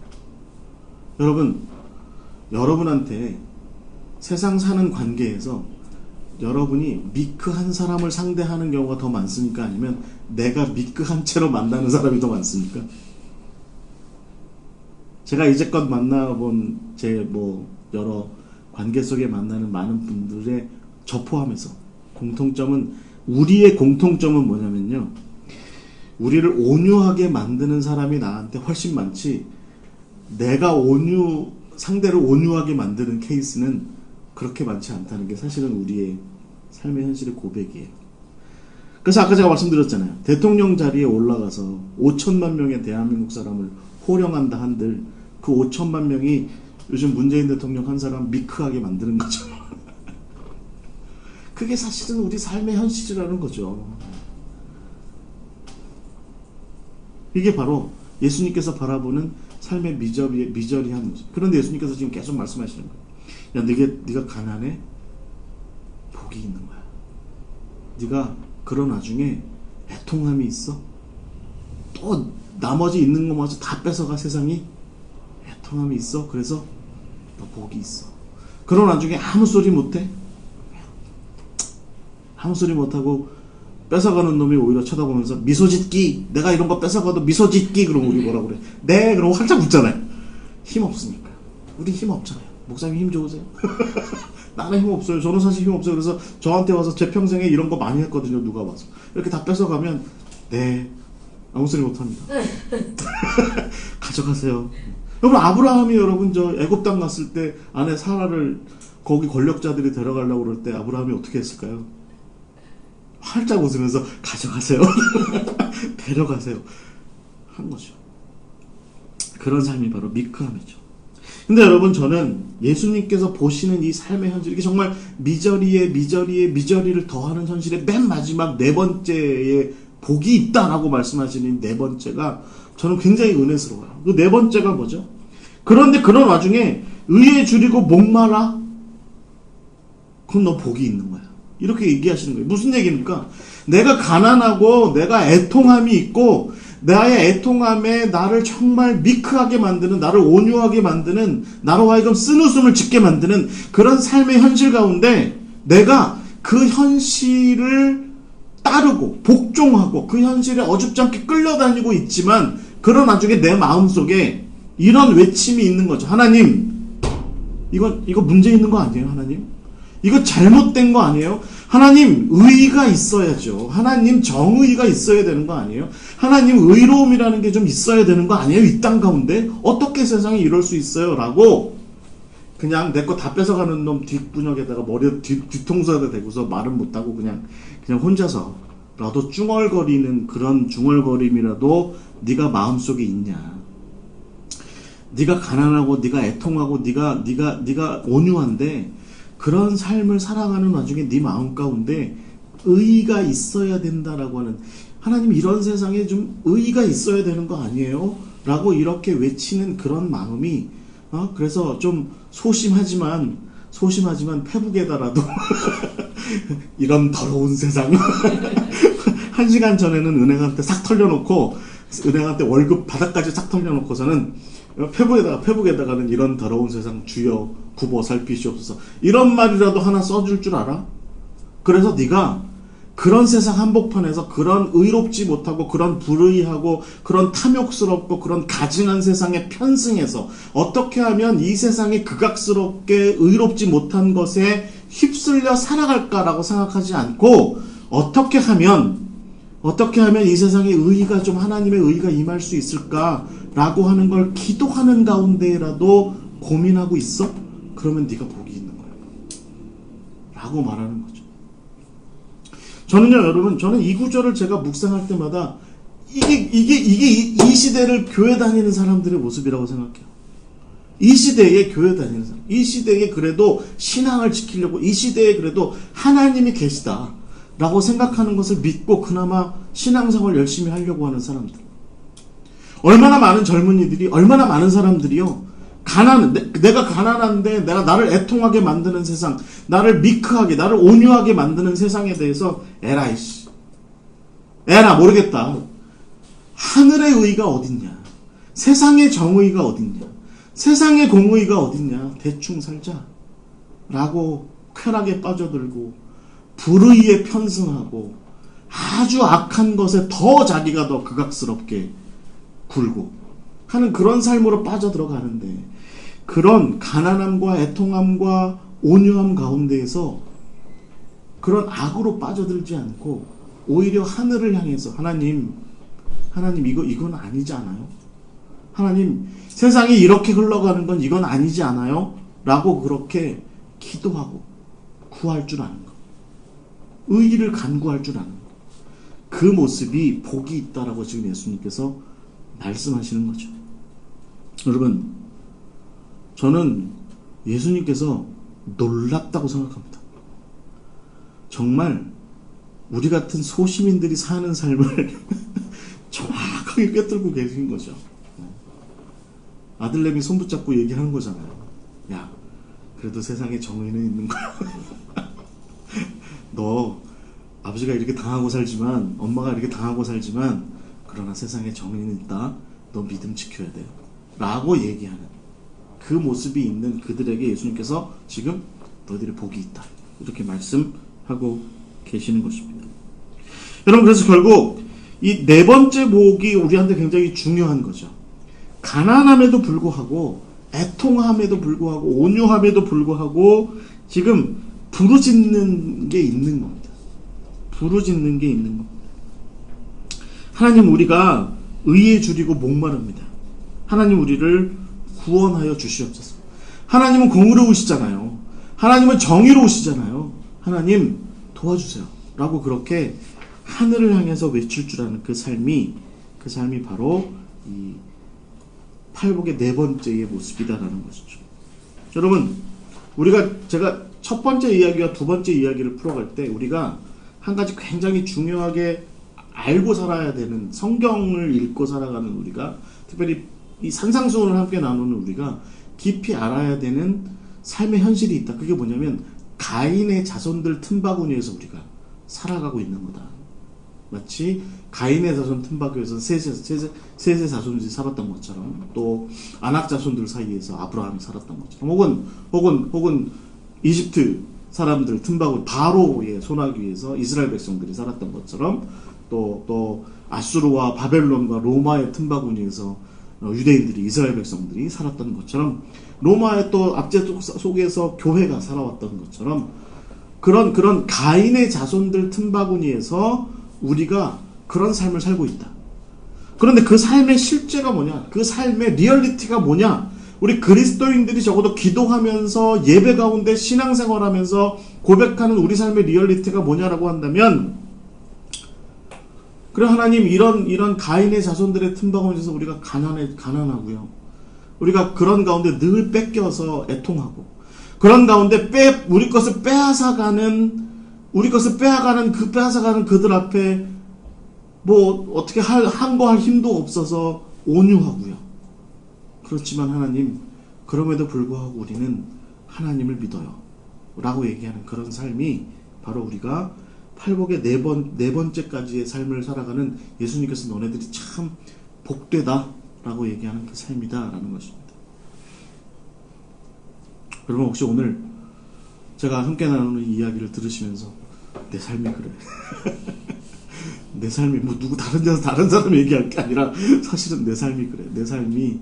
여러분한테 세상 사는 관계에서 여러분이 미크한 사람을 상대하는 경우가 더 많습니까? 아니면 내가 미크한 채로 만나는 사람이 더 많습니까? 제가 이제껏 만나본 제 여러 관계 속에 만나는 많은 분들의 저 포함해서 우리의 공통점은 뭐냐면요. 우리를 온유하게 만드는 사람이 나한테 훨씬 많지 내가 상대를 온유하게 만드는 케이스는 그렇게 많지 않다는 게 사실은 우리의 삶의 현실의 고백이에요. 그래서 아까 제가 말씀드렸잖아요. 대통령 자리에 올라가서 5천만 명의 대한민국 사람을 호령한다 한들 그 5천만 명이 요즘 문재인 대통령 한 사람 미크하게 만드는 거죠. 그게 사실은 우리 삶의 현실이라는 거죠. 이게 바로 예수님께서 바라보는 삶의 미저리한 모습. 그런데 예수님께서 지금 계속 말씀하시는 거예요. 야, 네가 가난해? 복이 있는 거야. 네가 그런 와중에 애통함이 있어? 또 나머지 있는 것마저 다 뺏어가 세상이? 애통함이 있어? 그래서 너 복이 있어. 그런 와중에 아무 소리 못해? 아무 소리 못하고 뺏어가는 놈이 오히려 쳐다보면서 미소 짓기, 내가 이런 거 뺏어가도 미소 짓기, 그러면 우리 뭐라 그래? 네, 그러고 활짝 웃잖아요. 힘 없으니까. 우리 힘 없잖아요. 목사님 힘 좋으세요? 나는 힘 없어요. 저는 사실 힘 없어요. 그래서 저한테 와서 제 평생에 이런 거 많이 했거든요. 누가 와서 이렇게 다 뺏어가면 네, 아무 소리 못합니다. 가져가세요. 여러분, 아브라함이 여러분 저 애굽 땅 갔을 때 아내 사라를 거기 권력자들이 데려가려고 그럴 때 아브라함이 어떻게 했을까요? 활짝 웃으면서 가져가세요. 데려가세요. 한 거죠. 그런 삶이 바로 미크함이죠. 근데 여러분, 저는 예수님께서 보시는 이 삶의 현실, 이게 정말 미저리를 더하는 현실의 맨 마지막 네 번째에 복이 있다라고 말씀하시는 네 번째가 저는 굉장히 은혜스러워요. 그 네 번째가 뭐죠? 그런데 그런 와중에 의에 줄이고 목마라? 그럼 너 복이 있는 거야. 이렇게 얘기하시는 거예요. 무슨 얘기입니까? 내가 가난하고 내가 애통함이 있고 나의 애통함에 나를 정말 미크하게 만드는, 나를 온유하게 만드는, 나로 하여금 쓴웃음을 짓게 만드는 그런 삶의 현실 가운데 내가 그 현실을 따르고 복종하고 그 현실에 어줍지 않게 끌려다니고 있지만 그런 와중에 내 마음속에 이런 외침이 있는 거죠. 하나님, 이거 문제 있는 거 아니에요? 하나님? 이거 잘못된 거 아니에요? 하나님, 의의가 있어야죠. 하나님, 정의가 있어야 되는 거 아니에요? 하나님, 의로움이라는 게 좀 있어야 되는 거 아니에요? 이 땅 가운데? 어떻게 세상에 이럴 수 있어요? 라고 그냥 내 거 다 뺏어가는 놈 뒷분역에다가 머리 뒤통수에다 대고서 말은 못하고 그냥 혼자서라도 쭝얼거리는 그런 중얼거림이라도 네가 마음속에 있냐? 네가 가난하고 네가 애통하고 네가 온유한데 그런 삶을 살아가는 와중에 네 마음 가운데 의의가 있어야 된다라고 하는, 하나님 이런 세상에 좀 의의가 있어야 되는 거 아니에요? 라고 이렇게 외치는 그런 마음이 그래서 좀 소심하지만 페북에다라도 이런 더러운 세상 1시간 전에는 은행한테 싹 털려놓고 은행한테 월급 바닥까지 싹 털려놓고서는 페북에다가는 이런 더러운 세상 주여 굽어 살피시옵소서, 이런 말이라도 하나 써줄 줄 알아? 그래서 네가 그런 세상 한복판에서 그런 의롭지 못하고 그런 불의하고 그런 탐욕스럽고 그런 가증한 세상에 편승해서 어떻게 하면 이 세상이 극악스럽게 의롭지 못한 것에 휩쓸려 살아갈까라고 생각하지 않고 어떻게 하면 이 세상에 의의가 좀, 하나님의 의의가 임할 수 있을까라고 하는 걸 기도하는 가운데라도 고민하고 있어? 그러면 네가 복이 있는 거야 라고 말하는 거죠. 저는요, 여러분, 저는 이 구절을 제가 묵상할 때마다 이게 이 시대를 교회 다니는 사람들의 모습이라고 생각해요. 이 시대에 교회 다니는 사람, 이 시대에 그래도 신앙을 지키려고, 이 시대에 그래도 하나님이 계시다 라고 생각하는 것을 믿고 그나마 신앙생활 열심히 하려고 하는 사람들. 얼마나 많은 젊은이들이, 얼마나 많은 사람들이요, 내가 가난한데 내가 나를 애통하게 만드는 세상, 나를 미크하게, 나를 온유하게 만드는 세상에 대해서 에라이씨, 에라 모르겠다, 하늘의 의의가 어딨냐, 세상의 정의가 어딨냐, 세상의 공의가 어딨냐, 대충 살자 라고 쾌락에 빠져들고 불의에 편승하고 아주 악한 것에 더 자기가 더 극악스럽게 굴고 하는 그런 삶으로 빠져들어가는데, 그런 가난함과 애통함과 온유함 가운데에서 그런 악으로 빠져들지 않고 오히려 하늘을 향해서 하나님 이건 아니지 않아요? 하나님, 세상이 이렇게 흘러가는 건 이건 아니지 않아요? 라고 그렇게 기도하고 구할 줄 아는 것, 의의를 간구할 줄 아는 것, 그 모습이 복이 있다라고 지금 예수님께서 말씀하시는 거죠. 여러분, 저는 예수님께서 놀랍다고 생각합니다. 정말 우리 같은 소시민들이 사는 삶을 정확하게 꿰뚫고 계신 거죠. 아들내미 손 붙잡고 얘기하는 거잖아요. 야, 그래도 세상에 정의는 있는 거야. 너 아버지가 이렇게 당하고 살지만, 엄마가 이렇게 당하고 살지만, 그러나 세상에 정의는 있다. 너 믿음 지켜야 돼. 라고 얘기하는 그 모습이 있는 그들에게 예수님께서 지금 너희들의 복이 있다. 이렇게 말씀하고 계시는 것입니다. 여러분, 그래서 결국 이 네 번째 복이 우리한테 굉장히 중요한 거죠. 가난함에도 불구하고, 애통함에도 불구하고, 온유함에도 불구하고 지금 부르짖는 게 있는 겁니다. 부르짖는 게 있는 겁니다. 하나님, 우리가 의에 줄이고 목마릅니다. 하나님, 우리를 구원하여 주시옵소서. 하나님은 공의로우시잖아요. 하나님은 정의로우시잖아요. 하나님 도와주세요. 라고 그렇게 하늘을 향해서 외칠 줄 아는 그 삶이 바로 이 팔복의 네 번째의 모습이다라는 것이죠. 여러분, 제가 첫 번째 이야기와 두 번째 이야기를 풀어갈 때 우리가 한 가지 굉장히 중요하게 알고 살아야 되는, 성경을 읽고 살아가는 우리가, 특별히 이 산상수훈을 함께 나누는 우리가 깊이 알아야 되는 삶의 현실이 있다. 그게 뭐냐면 가인의 자손들 틈바구니에서 우리가 살아가고 있는 거다. 마치 가인의 자손 틈바구니에서 셋의 자손들이 살았던 것처럼, 또 아낙 자손들 사이에서 아브라함이 살았던 것처럼, 혹은 이집트 사람들 틈바구니, 바로의 소나기에서 이스라엘 백성들이 살았던 것처럼, 또 아수르와 바벨론과 로마의 틈바구니에서 유대인들이, 이스라엘 백성들이 살았던 것처럼, 로마의 또 압제 속에서 교회가 살아왔던 것처럼, 그런 가인의 자손들 틈바구니에서 우리가 그런 삶을 살고 있다. 그런데 그 삶의 실제가 뭐냐? 그 삶의 리얼리티가 뭐냐? 우리 그리스도인들이 적어도 기도하면서 예배 가운데 신앙생활하면서 고백하는 우리 삶의 리얼리티가 뭐냐라고 한다면, 그래, 하나님, 이런 가인의 자손들의 틈바구니에서 우리가 가난하고요. 우리가 그런 가운데 늘 뺏겨서 애통하고, 그런 가운데 우리 것을 빼앗아가는 그들 앞에 뭐 어떻게 할 힘도 없어서 온유하고요. 그렇지만 하나님, 그럼에도 불구하고 우리는 하나님을 믿어요. 라고 얘기하는 그런 삶이 바로 우리가 팔복의 네 번째까지의 삶을 살아가는, 예수님께서 너네들이 참 복되다 라고 얘기하는 그 삶이다 라는 것입니다. 여러분, 혹시 오늘 제가 함께 나누는 이야기를 들으시면서 내 삶이 그래. 내 삶이 뭐 누구 다른 사람 얘기할 게 아니라 사실은 내 삶이 그래. 내 삶이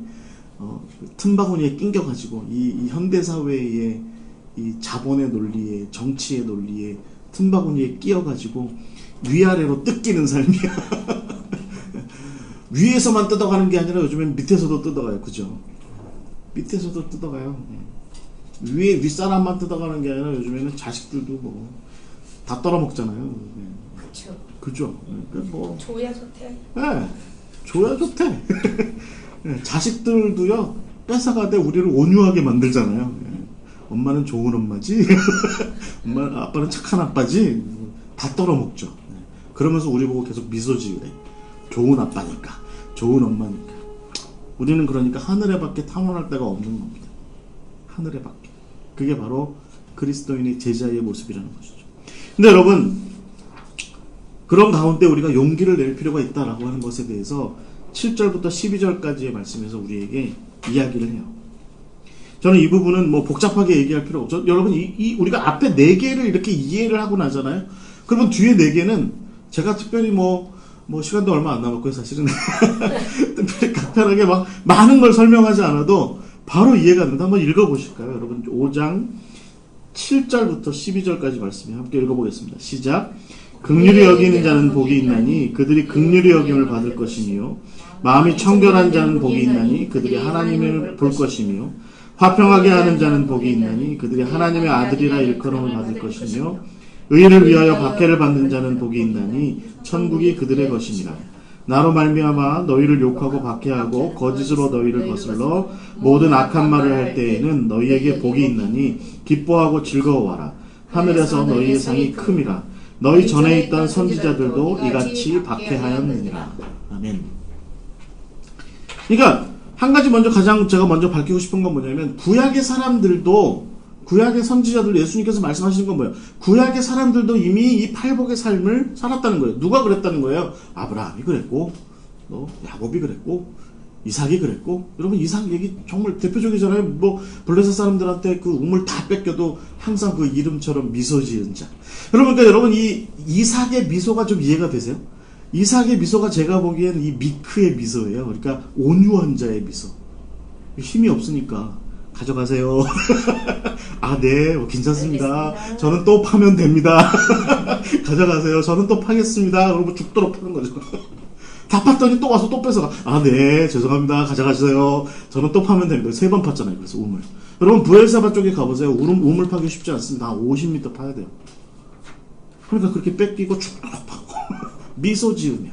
틈바구니에 낑겨가지고 이 현대사회의 이 자본의 논리에, 정치의 논리에 틈바구니에 끼어가지고 위아래로 뜯기는 삶이야. 위에서만 뜯어가는 게 아니라 요즘엔 밑에서도 뜯어가요. 그죠? 밑에서도 뜯어가요. 윗사람만 뜯어가는 게 아니라 요즘에는 자식들도 뭐 다 떨어먹잖아요. 그렇죠. 그죠? 그러니까 뭐 줘야 좋대. 네, 줘야 좋대. 네, 자식들도요, 뺏어가되 우리를 온유하게 만들잖아요. 네. 엄마는 좋은 엄마지, 아빠는 착한 아빠지, 다 떨어먹죠. 네. 그러면서 우리 보고 계속 미소 지으래. 좋은 아빠니까, 좋은 엄마니까. 우리는 그러니까 하늘에 밖에 탐험할 데가 없는 겁니다. 하늘에 밖에. 그게 바로 그리스도인의 제자의 모습이라는 것이죠. 근데 여러분, 그런 가운데 우리가 용기를 낼 필요가 있다라고 하는 것에 대해서 7절부터 12절까지의 말씀에서 우리에게 이야기를 해요. 저는 이 부분은 뭐 복잡하게 얘기할 필요 없죠. 여러분, 우리가 앞에 4개를 이렇게 이해를 하고 나잖아요. 그러면 뒤에 4개는 제가 특별히 뭐 시간도 얼마 안 남았고요, 사실은. 특별히 간편하게 막 많은 걸 설명하지 않아도 바로 이해가 됩니다. 한번 읽어보실까요? 여러분, 5장 7절부터 12절까지 말씀에 함께 읽어보겠습니다. 시작. 긍휼히 여기는 자는 복이 있나니 그들이 긍휼히 여김을 받을 것이며, 마음이 청결한 자는 복이 있나니 그들이 하나님을 볼 것이며, 화평하게 하는 자는 복이 있나니 그들이 하나님의 아들이라 일컬음을 받을 것이며, 의를 위하여 박해를 받는 자는 복이 있나니 천국이 그들의 것이니라. 나로 말미암아 너희를 욕하고 박해하고 거짓으로 너희를 거슬러 모든 악한 말을 할 때에는 너희에게 복이 있나니 기뻐하고 즐거워하라. 하늘에서 너희의 상이 큼이라. 너희 전에 있던 선지자들도 이같이 박해하였느니라. 아멘. 그러니까 한 가지 제가 먼저 밝히고 싶은 건 뭐냐면, 구약의 사람들도 구약의 선지자들 예수님께서 말씀하시는 건 뭐예요? 구약의 사람들도 이미 이 팔복의 삶을 살았다는 거예요. 누가 그랬다는 거예요? 아브라함이 그랬고, 또 야곱이 그랬고, 이삭이 그랬고. 여러분 이삭 얘기 정말 대표적이잖아요. 뭐 블레셋 사람들한테 그 우물 다 뺏겨도 항상 그 이름처럼 미소 지은 자. 그러니까 여러분 이 이삭의 미소가 좀 이해가 되세요? 이삭의 미소가 제가 보기엔 이 미크의 미소예요. 그러니까 온유한 자의 미소. 힘이 없으니까 가져가세요. 아, 네, 괜찮습니다. 알겠습니다. 저는 또 파면 됩니다. 가져가세요. 저는 또 파겠습니다. 그러고 죽도록 파는 거죠. 다 팠더니 또 와서 또 뺏어가. 아, 네, 죄송합니다. 가져가세요. 저는 또 파면 됩니다. 3번 팠잖아요. 그래서 우물. 여러분, 부엘사바 쪽에 가보세요. 우물 파기 쉽지 않습니다. 50m 파야 돼요. 그러니까 그렇게 뺏기고 죽도록 파고. 미소 지으며.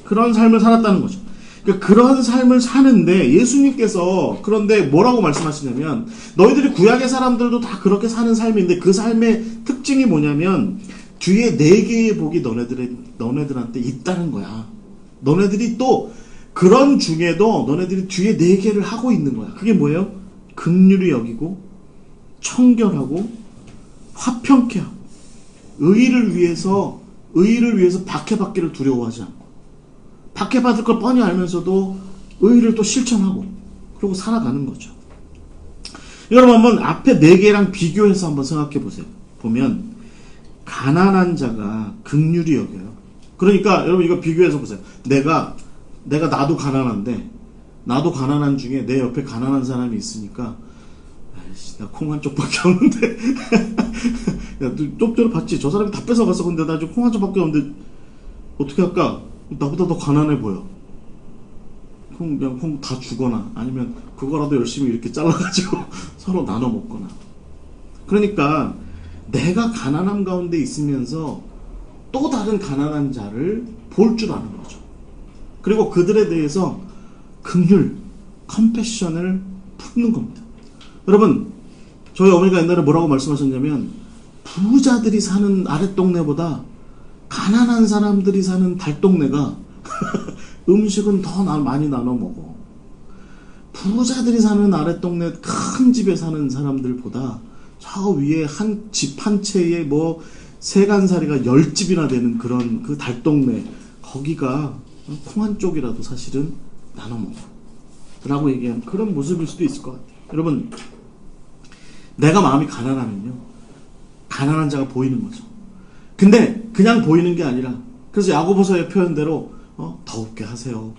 그런 삶을 살았다는 거죠. 그러니까 그런 삶을 사는데 예수님께서 그런데 뭐라고 말씀하시냐면 너희들이 구약의 사람들도 다 그렇게 사는 삶인데 그 삶의 특징이 뭐냐면 뒤에 4개의 복이 너네들한테 있다는 거야. 너네들이 또 그런 중에도 너네들이 뒤에 4개를 하고 있는 거야. 그게 뭐예요? 긍휼히 여기고 청결하고 화평케 하고 의를 위해서 박해받기를 두려워하지 않고 박해받을 걸 뻔히 알면서도 의를 또 실천하고 그러고 살아가는 거죠. 여러분 한번 앞에 4개랑 비교해서 한번 생각해 보세요. 보면 가난한 자가 긍휼히 여겨요. 그러니까 여러분 이거 비교해서 보세요. 내가 나도 가난한데 나도 가난한 중에 내 옆에 가난한 사람이 있으니까 아이씨 나 콩 한 쪽밖에 없는데 야 너 쪽대로 봤지? 저 사람이 다 뺏어갔어. 근데 나 지금 콩 한 쪽밖에 없는데 어떻게 할까? 나보다 더 가난해 보여. 그냥 콩 다 주거나 아니면 그거라도 열심히 이렇게 잘라가지고 서로 나눠 먹거나. 그러니까 내가 가난함 가운데 있으면서 또 다른 가난한 자를 볼 줄 아는 거죠. 그리고 그들에 대해서 긍휼, 컴패션을 품는 겁니다. 여러분, 저희 어머니가 옛날에 뭐라고 말씀하셨냐면 부자들이 사는 아랫동네보다 가난한 사람들이 사는 달동네가 음식은 더 많이 나눠 먹어. 부자들이 사는 아랫동네 큰 집에 사는 사람들보다 저 위에 한 집 한 채에 뭐 세간살이가 10집이나 되는 그런 그 달동네 거기가 콩 한 쪽이라도 사실은 나눠 먹어 라고 얘기하는 그런 모습일 수도 있을 것 같아요. 여러분 내가 마음이 가난하면요 가난한 자가 보이는 거죠. 근데 그냥 보이는 게 아니라 그래서 야고보서의 표현대로 더웁게 하세요.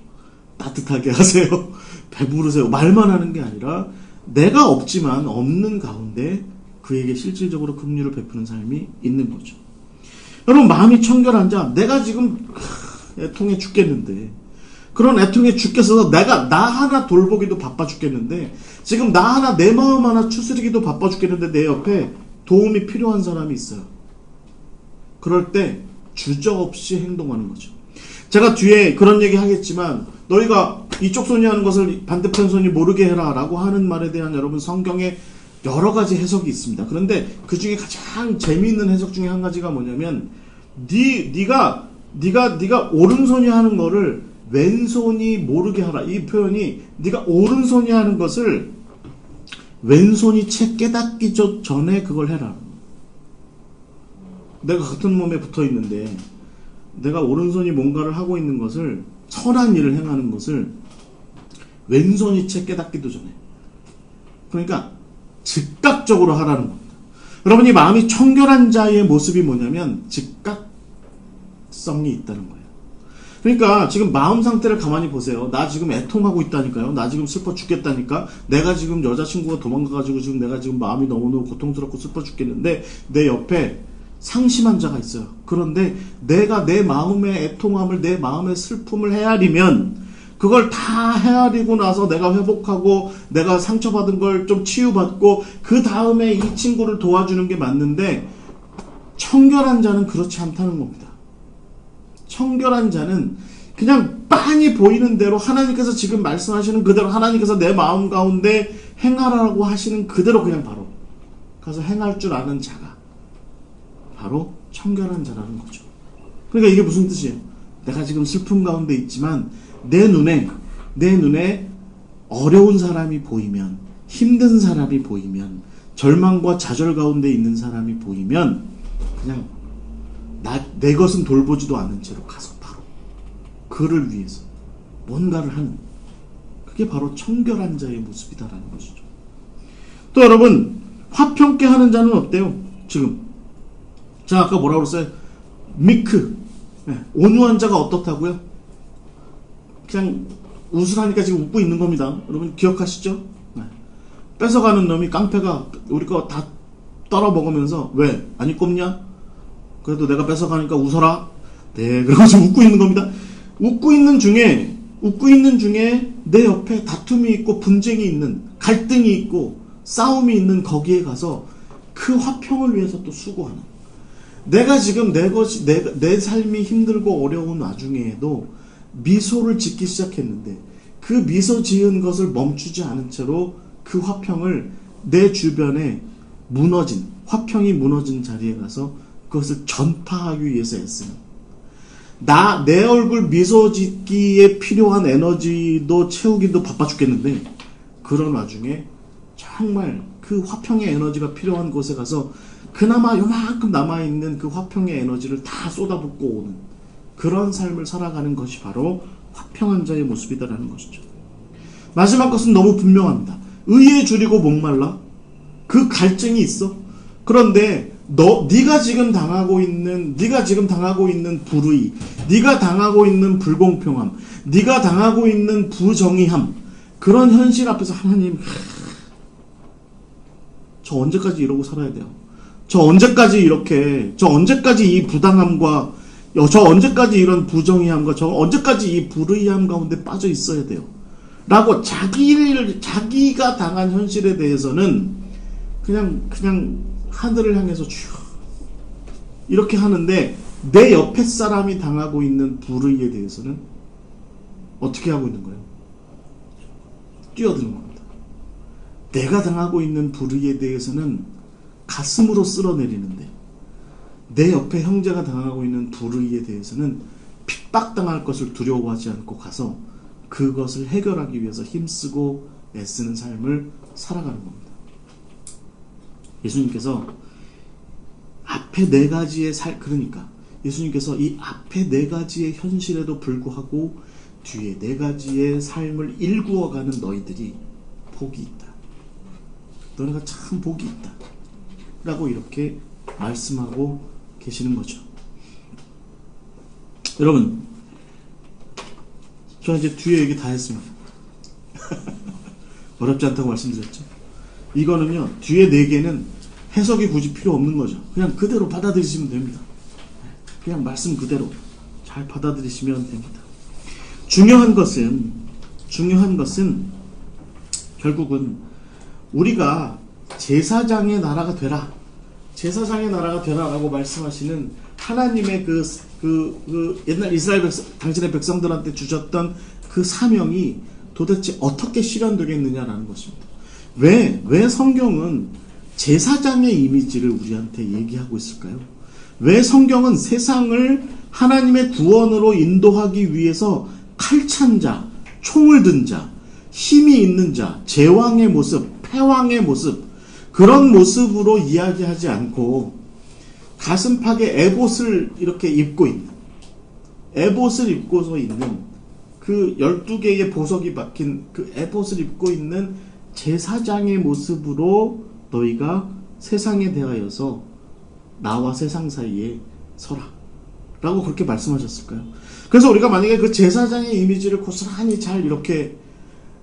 따뜻하게 하세요. 배부르세요. 말만 하는 게 아니라 내가 없지만 없는 가운데 그에게 실질적으로 긍휼을 베푸는 삶이 있는 거죠. 여러분 마음이 청결한 자 내가 지금 애통해 죽겠는데 그런 애통해 죽겠어서 내가 나 하나 돌보기도 바빠 죽겠는데 지금 나 하나 내 마음 하나 추스리기도 바빠 죽겠는데 내 옆에 도움이 필요한 사람이 있어요. 그럴 때 주저없이 행동하는 거죠. 제가 뒤에 그런 얘기 하겠지만 너희가 이쪽 손이 하는 것을 반대편 손이 모르게 해라 라고 하는 말에 대한 여러분 성경에 여러 가지 해석이 있습니다. 그런데 그 중에 가장 재미있는 해석 중에 한 가지가 뭐냐면 네가 오른손이 하는 거를 왼손이 모르게 하라. 이 표현이 네가 오른손이 하는 것을 왼손이 채 깨닫기 전에 그걸 해라. 내가 같은 몸에 붙어 있는데 내가 오른손이 뭔가를 하고 있는 것을 선한 일을 행하는 것을 왼손이 채 깨닫기도 전에 그러니까 즉각적으로 하라는 겁니다. 여러분이 마음이 청결한 자의 모습이 뭐냐면 즉각성이 있다는 거예요. 그러니까 지금 마음 상태를 가만히 보세요. 나 지금 애통하고 있다니까요. 나 지금 슬퍼 죽겠다니까. 내가 지금 여자친구가 도망가가지고 지금 내가 지금 마음이 너무너무 고통스럽고 슬퍼 죽겠는데 내 옆에 상심한 자가 있어요. 그런데 내가 내 마음의 애통함을 내 마음의 슬픔을 헤아리면 그걸 다 헤아리고 나서 내가 회복하고 내가 상처받은 걸 좀 치유받고 그 다음에 이 친구를 도와주는 게 맞는데 청결한 자는 그렇지 않다는 겁니다. 청결한 자는 그냥 빤히 보이는 대로 하나님께서 지금 말씀하시는 그대로 하나님께서 내 마음 가운데 행하라고 하시는 그대로 그냥 바로 가서 행할 줄 아는 자가 바로 청결한 자라는 거죠. 그러니까 이게 무슨 뜻이에요? 내가 지금 슬픔 가운데 있지만 내 눈에 어려운 사람이 보이면 힘든 사람이 보이면 절망과 좌절 가운데 있는 사람이 보이면 그냥 내 것은 돌보지도 않은 채로 가서 바로 그를 위해서 뭔가를 하는, 그게 바로 청결한 자의 모습이다라는 것이죠. 또 여러분, 화평케 하는 자는 어때요? 지금 제가 아까 뭐라고 그랬어요? 미크, 온유한 자가 어떻다고요? 그냥 우스라니까 지금 웃고 있는 겁니다. 여러분 기억하시죠? 뺏어가는 놈이, 깡패가 우리 거 다 떨어 먹으면서 왜? 안 이꼽냐? 그래도 내가 뺏어가니까 웃어라. 네, 그러고 지금 웃고 있는 겁니다. 웃고 있는 중에 내 옆에 다툼이 있고 분쟁이 있는, 갈등이 있고 싸움이 있는 거기에 가서 그 화평을 위해서 또 수고하는, 내가 지금 내 삶이 힘들고 어려운 와중에도 미소를 짓기 시작했는데 그 미소 지은 것을 멈추지 않은 채로 그 화평을 내 주변에 화평이 무너진 자리에 가서 그것을 전파하기 위해서 애쓰는, 내 얼굴 미소 짓기에 필요한 에너지도 채우기도 바빠 죽겠는데 그런 와중에 정말 그 화평의 에너지가 필요한 곳에 가서 그나마 요만큼 남아있는 그 화평의 에너지를 다 쏟아붓고 오는 그런 삶을 살아가는 것이 바로 화평한 자의 모습이다라는 것이죠. 마지막 것은 너무 분명합니다. 의에 줄이고 목말라. 그 갈증이 있어. 그런데 네가 지금 당하고 있는 불의, 네가 당하고 있는 불공평함, 네가 당하고 있는 부정의함, 그런 현실 앞에서 하나님, 저 언제까지 이러고 살아야 돼요? 저 언제까지 이 부당함과, 저 언제까지 이런 부정의함과, 저 언제까지 이 불의함 가운데 빠져 있어야 돼요? 라고 자기가 당한 현실에 대해서는 그냥 하늘을 향해서 쭉 이렇게 하는데, 내 옆에 사람이 당하고 있는 불의에 대해서는 어떻게 하고 있는 거예요? 뛰어드는 겁니다. 내가 당하고 있는 불의에 대해서는 가슴으로 쓸어내리는데, 내 옆에 형제가 당하고 있는 불의에 대해서는 핍박당할 것을 두려워하지 않고 가서 그것을 해결하기 위해서 힘쓰고 애쓰는 삶을 살아가는 겁니다. 예수님께서 앞에 네 가지의 예수님께서 이 앞에 네 가지의 현실에도 불구하고 뒤에 네 가지의 삶을 일구어가는 너희들이 복이 있다. 너네가 참 복이 있다. 라고 이렇게 말씀하고 계시는 거죠. 여러분, 저 이제 뒤에 얘기 다 했습니다. 어렵지 않다고 말씀드렸죠. 이거는요, 뒤에 4개는 해석이 굳이 필요 없는 거죠. 그냥 그대로 받아들이시면 됩니다. 그냥 말씀 그대로 잘 받아들이시면 됩니다. 중요한 것은 결국은 우리가 제사장의 나라가 되라, 라고 말씀하시는 하나님의 그 옛날 이스라엘 당신의 백성들한테 주셨던 그 사명이 도대체 어떻게 실현되겠느냐라는 것입니다. 왜 성경은 제사장의 이미지를 우리한테 얘기하고 있을까요? 왜 성경은 세상을 하나님의 구원으로 인도하기 위해서 칼찬 자, 총을 든 자, 힘이 있는 자, 제왕의 모습, 패왕의 모습, 그런 모습으로 이야기하지 않고 가슴팍에 에봇을 이렇게 입고 있는, 에봇을 입고서 있는 그 12개의 보석이 박힌 그 에봇을 입고 있는 제사장의 모습으로 너희가 세상에 대하여서 나와 세상 사이에 서라 라고 그렇게 말씀하셨을까요? 그래서 우리가 만약에 그 제사장의 이미지를 고스란히 잘 이렇게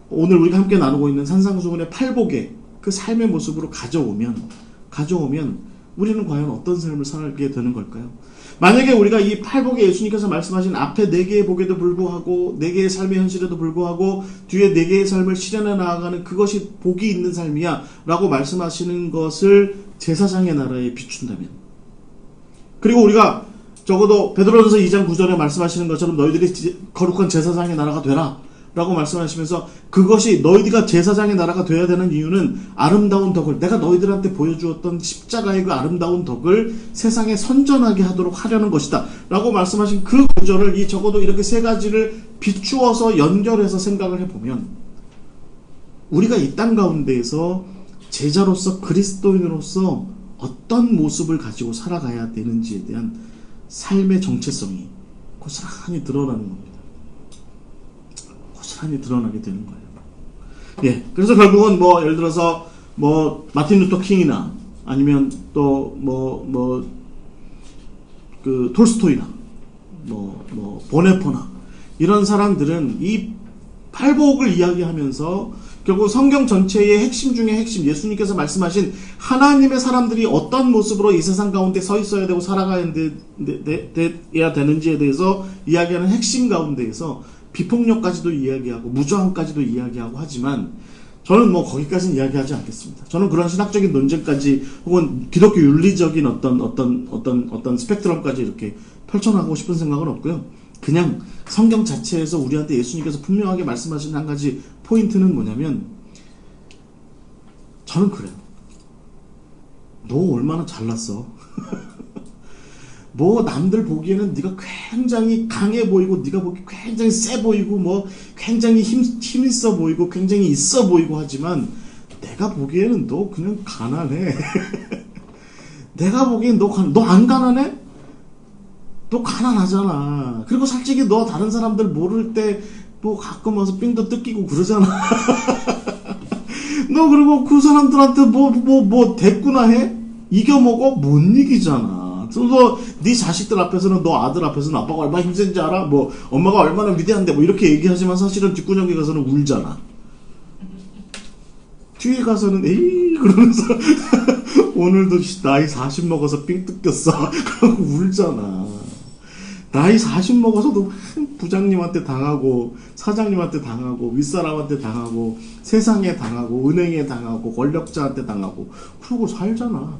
오늘 우리가 함께 나누고 있는 산상수훈의 팔복의 그 삶의 모습으로 가져오면 우리는 과연 어떤 삶을 살게 되는 걸까요? 만약에 우리가 이 팔복에 예수님께서 말씀하신 앞에 4개의 복에도 불구하고 4개의 삶의 현실에도 불구하고 뒤에 4개의 삶을 실현해 나아가는 그것이 복이 있는 삶이야 라고 말씀하시는 것을 제사장의 나라에 비춘다면, 그리고 우리가 적어도 베드로전서 2장 9절에 말씀하시는 것처럼 너희들이 거룩한 제사장의 나라가 되라 라고 말씀하시면서, 그것이 너희가 제사장의 나라가 되어야 되는 이유는 아름다운 덕을, 내가 너희들한테 보여주었던 십자가의 그 아름다운 덕을 세상에 선전하게 하려는 것이다 라고 말씀하신 그 구절을 적어도 이렇게 3가지를 비추어서 연결해서 생각을 해보면, 우리가 이 땅 가운데에서 제자로서 그리스도인으로서 어떤 모습을 가지고 살아가야 되는지에 대한 삶의 정체성이 고스란히 드러나는 겁니다. 고스란히 드러나게 되는 거예요. 예, 그래서 결국은 뭐 예를 들어서 뭐 마틴 루터 킹이나 아니면 또 그 톨스토이나 보네포나 이런 사람들은 이 팔복을 이야기하면서 결국 성경 전체의 핵심 중에 핵심, 예수님께서 말씀하신 하나님의 사람들이 어떤 모습으로 이 세상 가운데 서 있어야 되고 살아가야 되는지에 대해서 이야기하는 핵심 가운데에서 비폭력까지도 이야기하고 무저항까지도 이야기하고 하지만 저는 뭐 거기까지는 이야기하지 않겠습니다. 저는 그런 신학적인 논쟁까지 혹은 기독교 윤리적인 어떤 스펙트럼까지 이렇게 펼쳐나가고 싶은 생각은 없고요. 그냥 성경 자체에서 우리한테 예수님께서 분명하게 말씀하신 한 가지 포인트는 뭐냐면, 저는 그래요. 너 얼마나 잘났어. 뭐 남들 보기에는 네가 굉장히 강해 보이고 네가 보기 굉장히 세 보이고 뭐 굉장히 힘 있어 보이고 굉장히 있어 보이고 하지만 내가 보기에는 너 그냥 가난해. 내가 보기엔 너 안 가난해? 너 가난하잖아. 그리고 솔직히 너 다른 사람들 모를 때 뭐 가끔 와서 삥도 뜯기고 그러잖아. 너 그리고 그 사람들한테 뭐 대꾸나 해? 이겨먹어? 못 이기잖아. 그래서 네 자식들 앞에서는, 너 아들 앞에서는 아빠가 얼마나 힘든지 알아? 뭐 엄마가 얼마나 위대한데 뭐 이렇게 얘기하지만 사실은 뒷구녕에 가서는 울잖아. 뒤에 가서는 에이 그러면서 오늘도 나이 40 먹어서 삥 뜯겼어. 그러고 울잖아. 나이 40 먹어서도 부장님한테 당하고 사장님한테 당하고 윗사람한테 당하고 세상에 당하고 은행에 당하고 권력자한테 당하고 그러고 살잖아.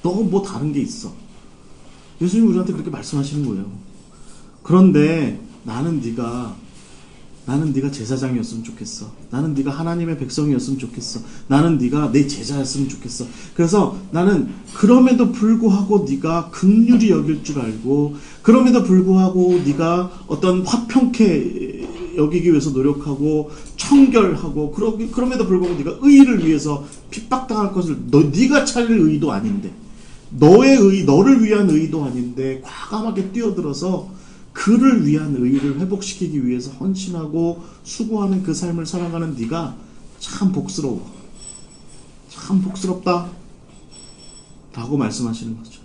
너 뭐 다른 게 있어? 예수님 우리한테 그렇게 말씀하시는 거예요. 그런데 나는 네가 제사장이었으면 좋겠어. 나는 네가 하나님의 백성이었으면 좋겠어. 나는 네가 내 제자였으면 좋겠어. 그래서 나는 그럼에도 불구하고 네가 긍휼히 여길 줄 알고, 그럼에도 불구하고 네가 어떤 화평케 여기기 위해서 노력하고 청결하고, 그럼에도 불구하고 네가 의를 위해서 핍박당할 것을 네가 차릴 의도 아닌데, 너를 위한 의도 아닌데 과감하게 뛰어들어서 그를 위한 의를 회복시키기 위해서 헌신하고 수고하는 그 삶을 살아가는 네가 참 복스러워. 참 복스럽다. 라고 말씀하시는 거죠.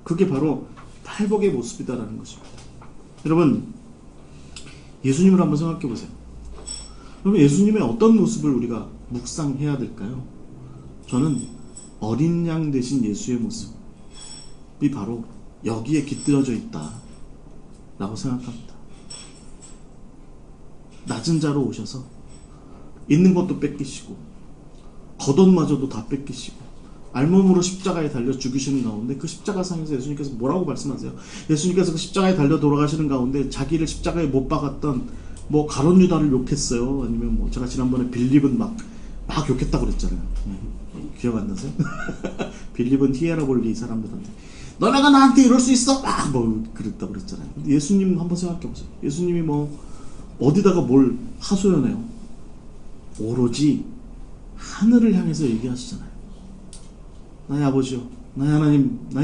그게 바로 팔복의 모습이다라는 것입니다. 여러분, 예수님을 한번 생각해 보세요. 그러면 예수님의 어떤 모습을 우리가 묵상해야 될까요? 저는 어린 양 되신 예수의 모습이 바로 여기에 깃들어져 있다 라고 생각합니다. 낮은 자로 오셔서 있는 것도 뺏기시고 겉옷마저도 다 뺏기시고 알몸으로 십자가에 달려 죽으시는 가운데, 그 십자가상에서 예수님께서 뭐라고 말씀하세요? 예수님께서 그 십자가에 달려 돌아가시는 가운데 자기를 십자가에 못 박았던 뭐 가룟 유다를 욕했어요. 아니면 뭐 제가 지난번에 빌립은 막 욕했다고 그랬잖아요. 기억 안 나세요? 빌립은 히에라볼리 이 사람들한테 너네가 나한테 이럴 수 있어? 뭐 그랬다고 그랬잖아요. 예수님 한번 생각해 보세요. 예수님이 뭐 어디다가 뭘 하소연해요? 오로지 하늘을 향해서 얘기하시잖아요. 나의 아버지요, 나의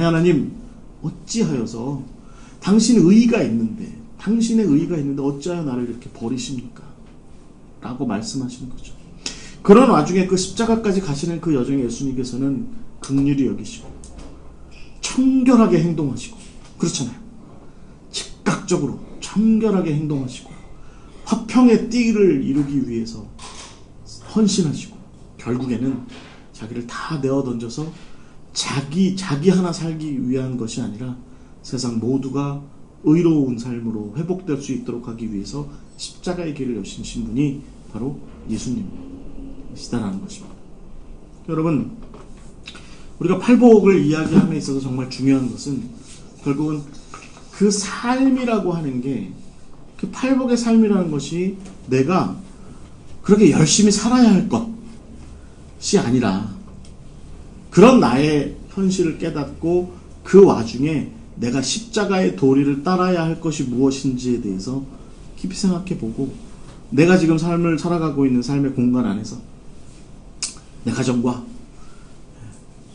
하나님, 어찌하여서 당신의 의가 있는데 어찌하여 나를 이렇게 버리십니까? 라고 말씀하시는 거죠. 그런 와중에 그 십자가까지 가시는 그 여정에 예수님께서는 긍휼히 여기시고 청결하게 행동하시고, 그렇잖아요. 즉각적으로 청결하게 행동하시고 화평의 띠를 이루기 위해서 헌신하시고, 결국에는 자기를 다 내어 던져서 자기 하나 살기 위한 것이 아니라 세상 모두가 의로운 삶으로 회복될 수 있도록 하기 위해서 십자가의 길을 여신 분이 바로 예수님이시다라는 것입니다. 여러분, 우리가 팔복을 이야기함에 있어서 정말 중요한 것은 결국은 그 삶이라고 하는 게, 그 팔복의 삶이라는 것이 내가 그렇게 열심히 살아야 할 것이 아니라, 그런 나의 현실을 깨닫고 그 와중에 내가 십자가의 도리를 따라야 할 것이 무엇인지에 대해서 깊이 생각해 보고, 내가 지금 삶을 살아가고 있는 삶의 공간 안에서 내 가정과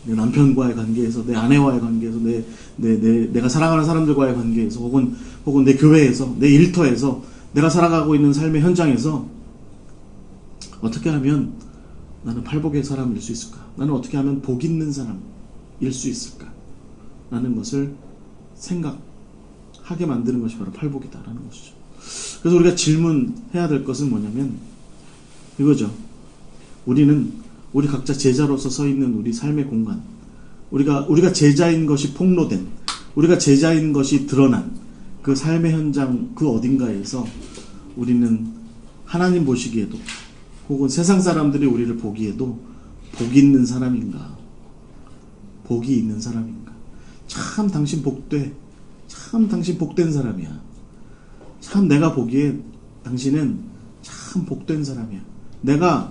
내 남편과의 관계에서, 내 아내와의 관계에서, 내가 사랑하는 사람들과의 관계에서, 혹은 내 교회에서, 내 일터에서, 내가 살아가고 있는 삶의 현장에서 어떻게 하면 나는 팔복의 사람일 수 있을까? 나는 어떻게 하면 복 있는 사람일 수 있을까? 라는 것을 생각하게 만드는 것이 바로 팔복이다라는 것이죠. 그래서 우리가 질문해야 될 것은 뭐냐면 이거죠. 우리 각자 제자로서 서 있는 우리 삶의 공간, 우리가 제자인 것이 폭로된, 우리가 제자인 것이 드러난 그 삶의 현장 그 어딘가에서 우리는 하나님 보시기에도 혹은 세상 사람들이 우리를 보기에도 복 있는 사람인가, 복이 있는 사람인가. 참 당신 복돼, 참 당신 복된 사람이야, 참 내가 보기에 당신은 참 복된 사람이야. 내가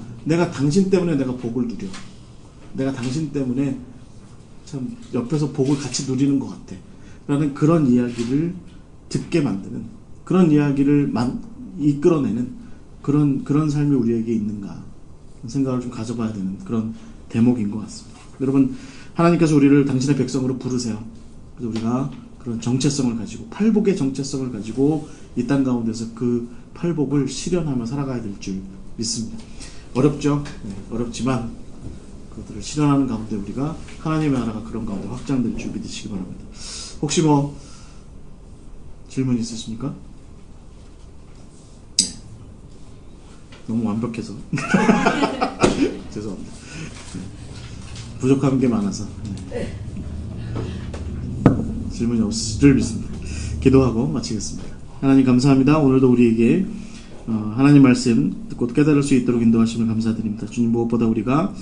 당신 때문에 내가 복을 누려. 내가 당신 때문에 참 옆에서 복을 같이 누리는 것 같아. 라는 그런 이야기를 듣게 만드는, 그런 이야기를 이끌어내는 그런 삶이 우리에게 있는가 생각을 좀 가져봐야 되는 그런 대목인 것 같습니다. 여러분, 하나님께서 우리를 당신의 백성으로 부르세요. 그래서 우리가 그런 정체성을 가지고, 팔복의 정체성을 가지고 이 땅 가운데서 그 팔복을 실현하며 살아가야 될 줄 믿습니다. 어렵죠? 네, 어렵지만 그것들을 실현하는 가운데 우리가 하나님의 나라가 그런 가운데 확장될 줄 믿으시기 바랍니다. 혹시 질문 있으십니까? 네. 너무 완벽해서 죄송합니다. 네. 부족한 게 많아서 질문이 없으실 줄 믿습니다. 기도하고 마치겠습니다. 하나님 감사합니다. 오늘도 우리에게 하나님 말씀 듣고 깨달을 수 있도록 인도하심을 감사드립니다. 주님, 무엇보다 우리가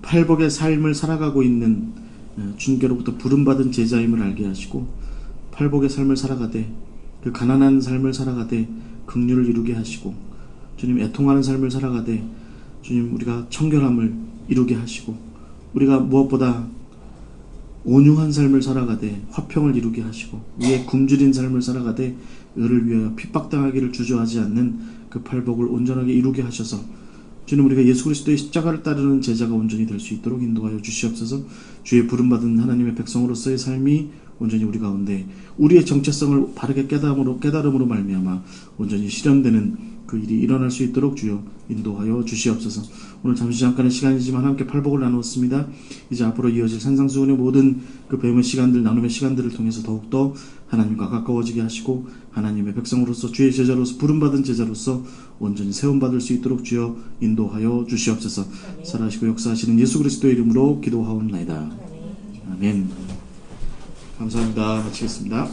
팔복의 삶을 살아가고 있는 주님께로부터 부름받은 제자임을 알게 하시고, 팔복의 삶을 살아가되 그 가난한 삶을 살아가되 긍휼을 이루게 하시고, 주님 애통하는 삶을 살아가되 주님 우리가 청결함을 이루게 하시고, 우리가 무엇보다 온유한 삶을 살아가되 화평을 이루게 하시고, 위에 굶주린 삶을 살아가되 의를 위하여 핍박당하기를 주저하지 않는 그 팔복을 온전하게 이루게 하셔서 주님, 우리가 예수 그리스도의 십자가를 따르는 제자가 온전히 될 수 있도록 인도하여 주시옵소서. 주의 부름받은 하나님의 백성으로서의 삶이 온전히 우리 가운데 우리의 정체성을 바르게 깨달음으로 말미암아 온전히 실현되는 그 일이 일어날 수 있도록 주여 인도하여 주시옵소서. 오늘 잠깐의 시간이지만 함께 팔복을 나누었습니다. 이제 앞으로 이어질 산상수훈의 모든 그 배움의 시간들, 나눔의 시간들을 통해서 더욱더 하나님과 가까워지게 하시고, 하나님의 백성으로서 주의 제자로서 부름받은 제자로서 온전히 세움받을 수 있도록 주여 인도하여 주시옵소서. 살아계시고 역사하시는 예수 그리스도의 이름으로 기도하옵나이다. 아멘. 감사합니다. 마치겠습니다.